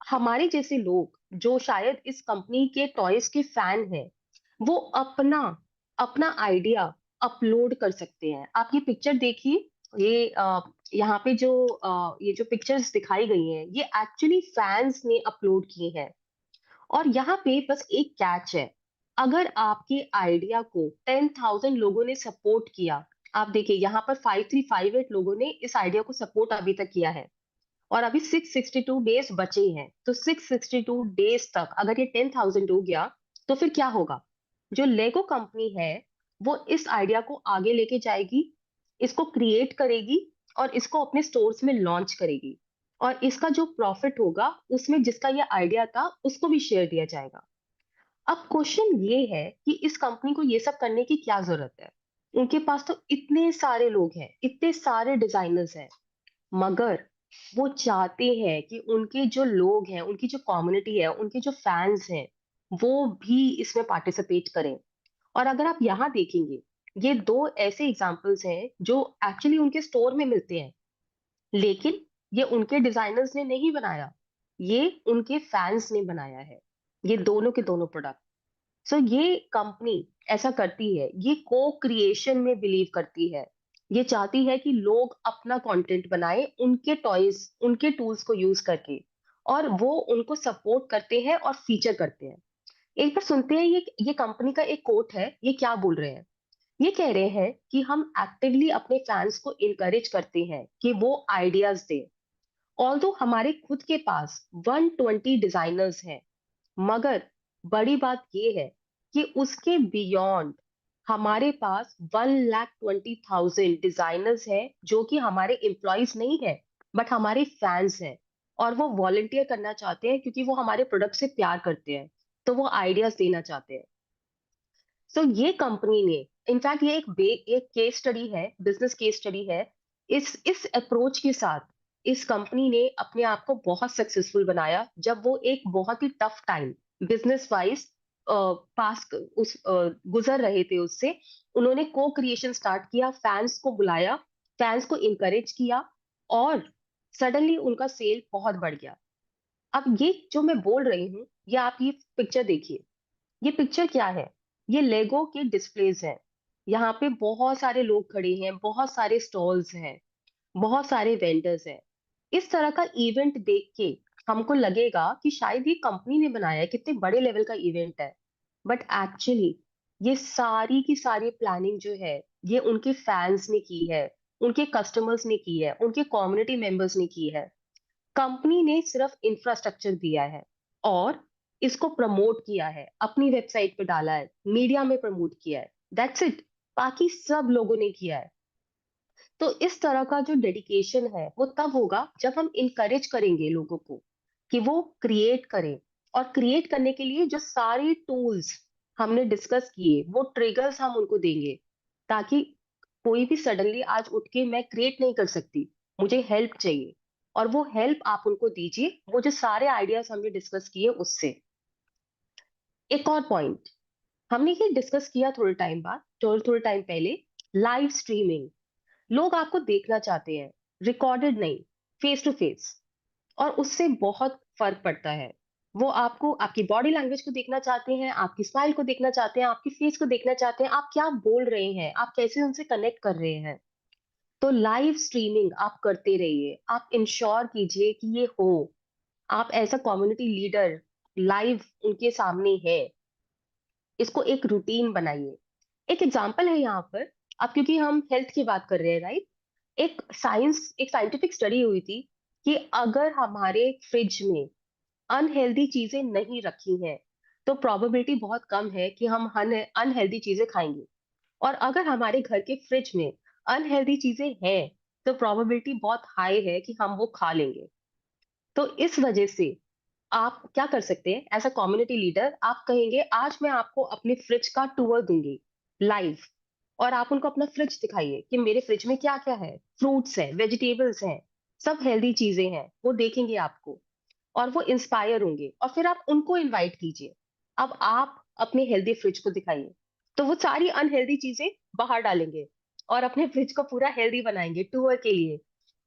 हमारे जैसे लोग जो शायद इस कंपनी के टॉयज के फैन हैं, वो अपना अपना आइडिया अपलोड कर सकते हैं। आप ये पिक्चर देखिए, ये यहाँ पे जो ये जो पिक्चर्स दिखाई गई हैं ये एक्चुअली फैंस ने अपलोड किए हैं। और यहाँ पे बस एक कैच है, अगर आपके आइडिया को 10,000 लोगों ने सपोर्ट किया, आप देखिए यहाँ पर 5358 लोगों ने इस आइडिया को सपोर्ट अभी तक किया है, और अभी 662 डेज बचे हैं। तो 662 डेज तक अगर ये 10,000 हो गया, तो फिर क्या होगा? जो लेगो कंपनी है वो इस आइडिया को आगे लेके जाएगी, इसको क्रिएट करेगी और इसको अपने स्टोर्स में लॉन्च करेगी, और इसका जो प्रॉफिट होगा उसमें जिसका ये आइडिया था उसको भी शेयर दिया जाएगा। अब क्वेश्चन ये है कि इस कंपनी को ये सब करने की क्या जरूरत है? उनके पास तो इतने सारे लोग हैं, इतने सारे डिजाइनर्स हैं, मगर वो चाहते हैं कि उनके जो लोग हैं, उनकी जो कम्युनिटी है, उनके जो फैंस हैं, वो भी इसमें पार्टिसिपेट करें। और अगर आप यहाँ देखेंगे, ये दो ऐसे एग्जांपल्स हैं जो एक्चुअली उनके स्टोर में मिलते हैं, लेकिन ये उनके डिजाइनर्स ने नहीं बनाया, ये उनके फैंस ने बनाया है, ये दोनों के दोनों प्रोडक्ट। सो ये कंपनी ऐसा करती है, ये को क्रिएशन में बिलीव करती है। ये चाहती है कि लोग अपना कंटेंट बनाएं उनके टॉयज, उनके टूल्स को यूज करके, और वो उनको सपोर्ट करते हैं और फीचर करते हैं। एक बार सुनते हैं ये कंपनी का एक कोट है, ये क्या बोल रहे हैं? ये कह रहे हैं कि हम एक्टिवली अपने फैंस को इनकरेज करते हैं कि वो आइडियाज दें। ऑल्दो हमारे खुद के पास 120 डिजाइनर्स हैं, मगर बड़ी बात ये है कि उसके बियॉन्ड हमारे पास 1,20,000 डिजाइनर्स हैं जो कि हमारे एम्प्लॉयज नहीं है, बट हमारे फैंस हैं, और वो वॉलंटियर करना चाहते हैं क्योंकि वो हमारे प्रोडक्ट से प्यार करते हैं, तो वो आइडियाज देना चाहते हैं। सो ये कंपनी ने, इनफैक्ट ये एक केस स्टडी है, बिजनेस केस स्टडी है। इस अप्रोच के साथ इस कंपनी ने अपने आप को बहुत सक्सेसफुल बनाया जब वो एक बहुत ही टफ टाइम बिजनेस वाइज पास गुजर रहे थे उससे। उन्होंने को क्रिएशन स्टार्ट किया, फैंस को बुलाया, फैंस को इनकरेज किया, और सडनली उनका सेल बहुत बढ़ गया। अब ये जो मैं बोल रही हूँ, ये आप ये पिक्चर देखिए। ये पिक्चर क्या है? ये लेगो के डिस्प्लेज हैं। यहाँ पे बहुत सारे लोग खड़े हैं, बहुत सारे स्टॉल्स हैं, बहुत सारे वेंडर्स हैं। इस तरह का इवेंट देख के हमको लगेगा कि शायद ये कंपनी ने बनाया है, कितने बड़े लेवल का इवेंट है। बट एक्चुअली ये सारी की सारी प्लानिंग जो है, ये उनके फैंस ने की है, उनके कस्टमर्स ने की है, उनके कम्युनिटी मेंबर्स ने की है। कंपनी ने सिर्फ इंफ्रास्ट्रक्चर दिया है और इसको प्रमोट किया है, अपनी वेबसाइट पे डाला है, मीडिया में प्रमोट किया है, दैट्स इट। बाकी सब लोगों ने किया है। तो इस तरह का जो डेडिकेशन है वो तब होगा जब हम इनकरेज करेंगे लोगों को कि वो क्रिएट करें, और क्रिएट करने के लिए जो सारे टूल्स हमने डिस्कस किए, वो ट्रिगर्स हम उनको देंगे, ताकि कोई भी सडनली आज उठ के मैं क्रिएट नहीं कर सकती, मुझे हेल्प चाहिए, और वो हेल्प आप उनको दीजिए वो जो सारे आइडियाज हमने डिस्कस किए उससे। एक और पॉइंट हमने ये डिस्कस किया थोड़े टाइम बाद, थोड़े टाइम पहले, लाइव स्ट्रीमिंग। लोग आपको देखना चाहते हैं, रिकॉर्डेड नहीं, फेस टू फेस, और उससे बहुत फर्क पड़ता है। वो आपको, आपकी बॉडी लैंग्वेज को देखना चाहते हैं, आपकी स्माइल को देखना चाहते हैं, आपकी फेस को देखना चाहते हैं, आप क्या बोल रहे हैं, आप कैसे उनसे कनेक्ट कर रहे हैं। तो लाइव स्ट्रीमिंग आप करते रहिए, आप इंश्योर कीजिए कि ये हो। आप as a community leader live उनके सामने है, इसको एक रूटीन बनाइए। एक एग्जांपल है यहाँ पर, अब क्योंकि हम हेल्थ की बात कर रहे हैं, राइट? एक साइंटिफिक स्टडी हुई थी कि अगर हमारे फ्रिज में अनहेल्दी चीजें नहीं रखी हैं, तो प्रोबेबिलिटी बहुत कम है कि हम अनहेल्दी चीजें खाएंगे। और अगर हमारे घर के फ्रिज में अनहेल्दी चीजें हैं, तो प्रोबेबिलिटी बहुत हाई है कि हम वो खा लेंगे। तो इस वजह से आप क्या कर सकते हैं? एज अ कम्युनिटी लीडर आप कहेंगे आज मैं आपको अपने फ्रिज का टूर दूंगी लाइव, और आप उनको अपना फ्रिज दिखाइए कि मेरे फ्रिज में क्या क्या है, फ्रूट्स हैं, वेजिटेबल्स हैं, सब हेल्दी चीजें हैं, वो देखेंगे आपको और वो इंस्पायर होंगे, और फिर आप उनको इनवाइट कीजिए। अब आप अपने हेल्दी फ्रिज को दिखाइए, तो वो सारी अनहेल्दी चीजें बाहर डालेंगे और अपने फ्रिज को पूरा हेल्दी बनाएंगे टूर के लिए,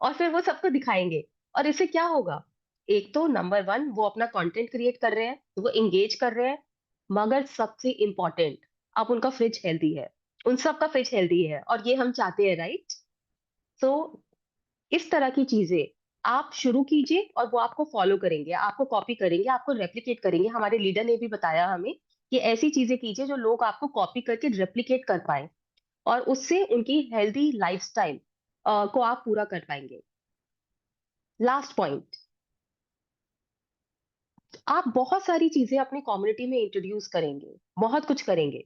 और फिर वो सबको दिखाएंगे। और इससे क्या होगा? एक तो नंबर वन, वो अपना कंटेंट क्रिएट कर रहे हैं, वो इंगेज कर रहे हैं, मगर सबसे इंपॉर्टेंट, अब उनका फ्रिज हेल्दी है, उन सबका फ्रिज हेल्दी है, और ये हम चाहते हैं, राइट? तो इस तरह की चीजें आप शुरू कीजिए और वो आपको फॉलो करेंगे, आपको कॉपी करेंगे, आपको रेप्लिकेट करेंगे। हमारे लीडर ने भी बताया हमें कि ऐसी चीजें कीजिए जो लोग आपको कॉपी करके रेप्लिकेट कर पाए और उससे उनकी हेल्दी लाइफस्टाइल को आप पूरा कर पाएंगे। लास्ट पॉइंट, आप बहुत सारी चीजें अपनी कम्युनिटी में इंट्रोड्यूस करेंगे, बहुत कुछ करेंगे,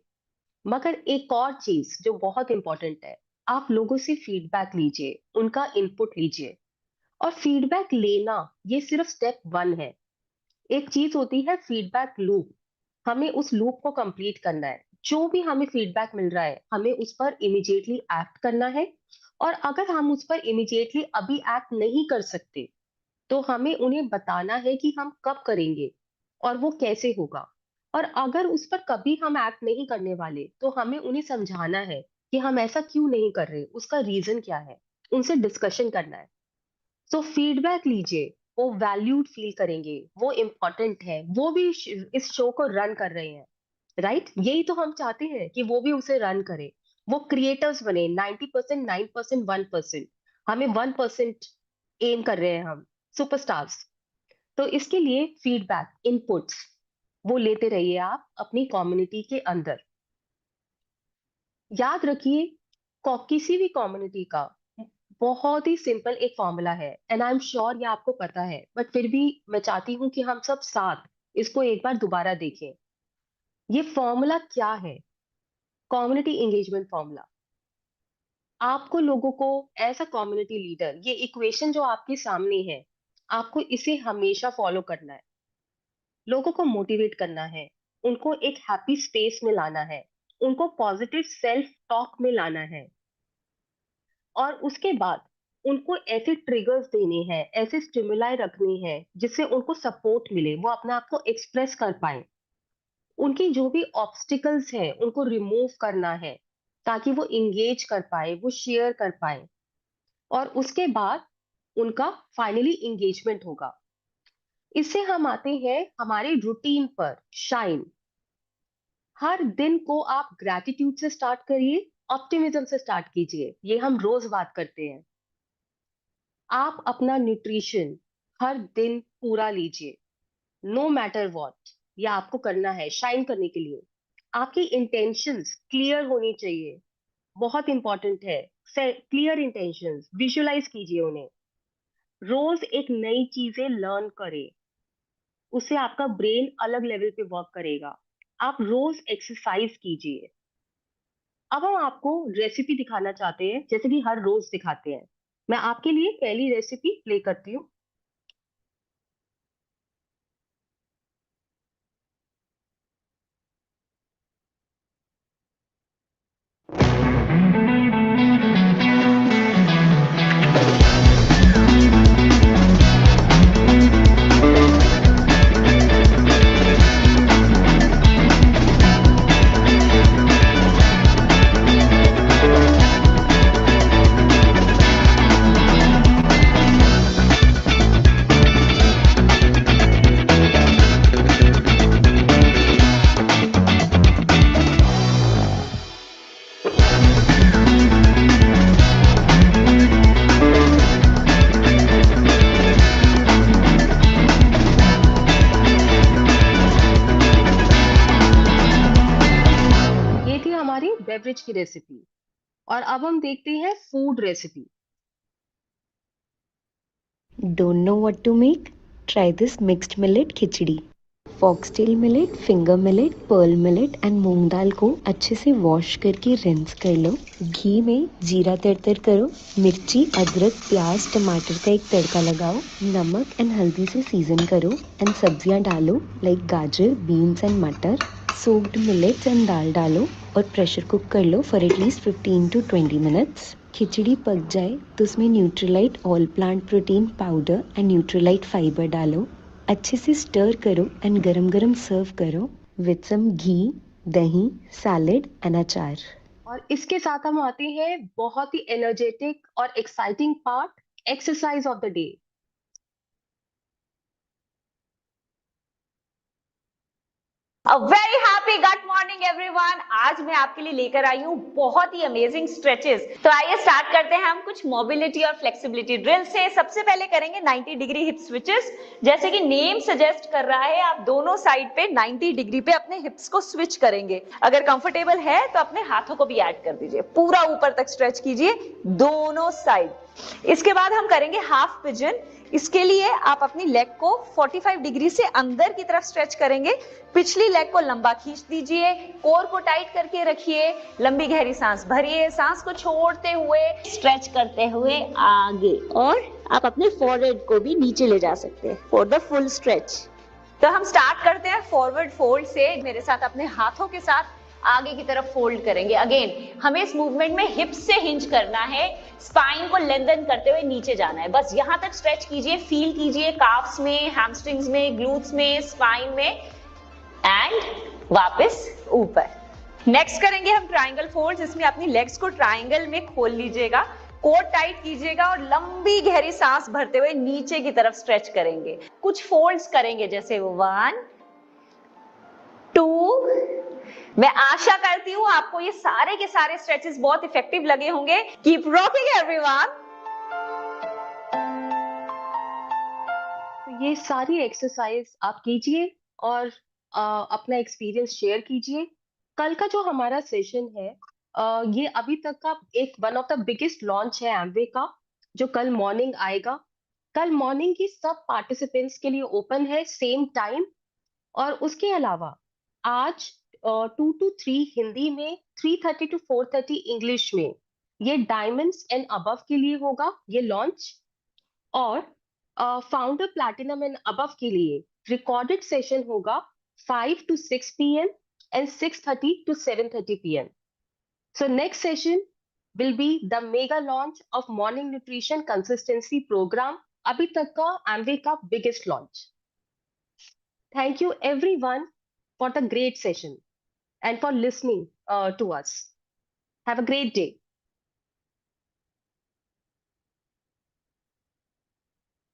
मगर एक और चीज जो बहुत इंपॉर्टेंट है, आप लोगों से फीडबैक लीजिए, उनका इनपुट लीजिए। और फीडबैक लेना ये सिर्फ स्टेप 1 है। एक चीज होती है फीडबैक लूप, हमें उस लूप को कंप्लीट करना है। जो भी हमें फीडबैक मिल रहा है हमें उस पर इमिजिएटली एक्ट करना है। और अगर हम उस पर इमिजिएटली अभी एक्ट नहीं कर सकते तो हमें उन्हें बताना है कि हम कब करेंगे और वो कैसे होगा। और अगर उस पर कभी हम एक्ट नहीं करने वाले तो हमें उन्हें समझाना है कि हम ऐसा क्यों नहीं कर रहे, उसका रीजन क्या है, उनसे डिस्कशन करना है। सो फीडबैक लीजिए, वो वैल्यूड फील करेंगे, वो इम्पोर्टेंट है, वो भी इस शो को रन कर रहे हैं, राइट? यही तो हम चाहते हैं कि वो भी उसे रन करे, वो क्रिएटर्स बने। 90%, 9%, 1%, हमें 1% एम कर रहे हैं हम, सुपरस्टार्स। तो इसके लिए फीडबैक इनपुट्स वो लेते रहिए आप अपनी कम्युनिटी के अंदर। याद रखिए, किसी भी कम्युनिटी का बहुत ही सिंपल एक फॉर्मूला है, एंड आई एम श्योर ये आपको पता है, बट फिर भी मैं चाहती हूँ कि हम सब साथ इसको एक बार दोबारा देखें। ये फॉर्मूला क्या है? Community engagement formula. आपको लोगों को एज अ कम्युनिटी लीडर, ये इक्वेशन जो आपके सामने है, आपको इसे हमेशा फॉलो करना है। लोगों को मोटिवेट करना है, उनको एक हैप्पी स्पेस में लाना है, उनको पॉजिटिव सेल्फ टॉक में लाना है। और उसके बाद उनको ऐसे ट्रिगर्स देने हैं, ऐसे स्टिमुलाई रखने हैं जिससे उनको सपोर्ट मिले, वो अपने आप को एक्सप्रेस कर पाए। उनकी जो भी ऑब्स्टिकल्स हैं उनको रिमूव करना है ताकि वो इंगेज कर पाए, वो शेयर कर पाए। और उसके बाद उनका फाइनली इंगेजमेंट होगा। इससे हम आते हैं हमारे रूटीन पर, शाइन। हर दिन को आप ग्रैटिट्यूड से स्टार्ट करिए, ऑप्टिमिज्म से स्टार्ट कीजिए, ये हम रोज बात करते हैं। आप अपना न्यूट्रिशन हर दिन पूरा लीजिए, नो मैटर व्हाट। ये आपको करना है शाइन करने के लिए। आपकी इंटेंशंस क्लियर होनी चाहिए, बहुत इंपॉर्टेंट है। क्लियर इंटेंशंस विजुअलाइज कीजिए उन्हें। रोज एक नई चीजें लर्न करें, उससे आपका ब्रेन अलग लेवल पे वर्क करेगा। आप रोज एक्सरसाइज कीजिए। अब हम आपको रेसिपी दिखाना चाहते हैं, जैसे कि हर रोज दिखाते हैं। मैं आपके लिए पहली रेसिपी प्ले करती हूँ। ये थी हमारी बेवरेज की रेसिपी। और अब हम देखते हैं food recipe. Don't know what to make? Try this mixed millet khichdi. Foxtail millet, finger millet, pearl millet and मूंग दाल को अच्छे से वॉश करके रिंस कर लो। घी में जीरा तड़तर करो, मिर्ची, अदरक, प्याज, टमाटर का एक तड़का लगाओ, नमक एंड हल्दी से सीजन करो एंड सब्जियां डालो लाइक गाजर, बीन्स एंड मटर। सोक्ड मिलेट्स एंड दाल डालो और प्रेशर कुक कर लो फॉर एटलीस्ट 15 to 20 मिनट्स। खिचड़ी पक जाए तो उसमें Nutrilite all plant protein powder and Nutrilite fibre डालो। अच्छे से स्टर करो एंड गरम गरम सर्व करो विद सम घी, दही, सैलेड एंड अचार। और इसके साथ हम आते हैं बहुत ही एनर्जेटिक और exciting part, exercise of the day. A very happy good morning everyone. आज मैं आपके लिए लेकर आई हूँ बहुत ही अमेजिंग स्ट्रेचेस। तो आइए स्टार्ट करते हैं हम कुछ मोबिलिटी और फ्लेक्सिबिलिटी ड्रिल से। सबसे पहले करेंगे 90 डिग्री हिप स्विचेस। जैसे कि नेम सजेस्ट कर रहा है, आप दोनों साइड पे 90 डिग्री पे अपने हिप्स को स्विच करेंगे। अगर कंफर्टेबल है तो अपने हाथों को भी ऐड कर दीजिए, पूरा ऊपर तक स्ट्रेच कीजिए दोनों साइड। इसके बाद हम करेंगे हाफ पिजन। इसके लिए आप अपनी लेग को 45 डिग्री से अंदर की तरफ स्ट्रेच करेंगे। पिछली लेग को लंबा खींच दीजिए, कोर को टाइट करके रखिए, लंबी गहरी सांस भरिए, सांस को छोड़ते हुए स्ट्रेच करते हुए आगे, और आप अपने फॉरहेड को भी नीचे ले जा सकते हैं फॉर द फुल स्ट्रेच। तो हम स्टार्ट करते हैं फॉरवर्ड फोल्ड से। मेरे साथ अपने हाथों के साथ आगे की तरफ फोल्ड करेंगे। अगेन हमें इस मूवमेंट में हिप से हिंज करना है, स्पाइन को लेंथन करते हुए नीचे जाना है। बस यहां तक स्ट्रेच कीजिए, फील कीजिए काफ्स में, हैमस्ट्रिंग्स में, ग्लूट्स में, स्पाइन में, एंड वापस ऊपर। नेक्स्ट करेंगे हम ट्रायंगल फोल्ड, जिसमें अपनी लेग्स को ट्रायंगल में खोल लीजिएगा, कोर टाइट कीजिएगा और लंबी गहरी सांस भरते हुए नीचे की तरफ स्ट्रेच करेंगे। कुछ फोल्ड्स करेंगे जैसे 1 2। मैं आशा करती हूँ आपको ये सारे के सारे स्ट्रेचेस बहुत इफेक्टिव लगे होंगे। Keep rocking everyone. तो ये सारी एक्सरसाइज आप कीजिए और अपना एक्सपीरियंस शेयर कीजिए। कल का जो हमारा सेशन है, ये अभी तक का एक one of the biggest launch है एमवे का, जो कल मॉर्निंग आएगा। कल मॉर्निंग की सब पार्टिसिपेंट्स के लिए ओपन है, सेम टाइम। और उसके अलावा आज 2 to 3 हिंदी में, 3:30 to 4:30 इंग्लिश में, ये डायमंड्स एंड अबव के लिए होगा ये लॉन्च। और फाउंडर प्लैटिनम एंड अबव के लिए रिकॉर्डेड सेशन होगा 5 to 6 p.m. and 6:30 to 7:30 p.m. So next session will be the mega launch of morning nutrition consistency program, अभी तक का एमवे का biggest launch. Thank you everyone for the great session and for listening to us. Have a great day.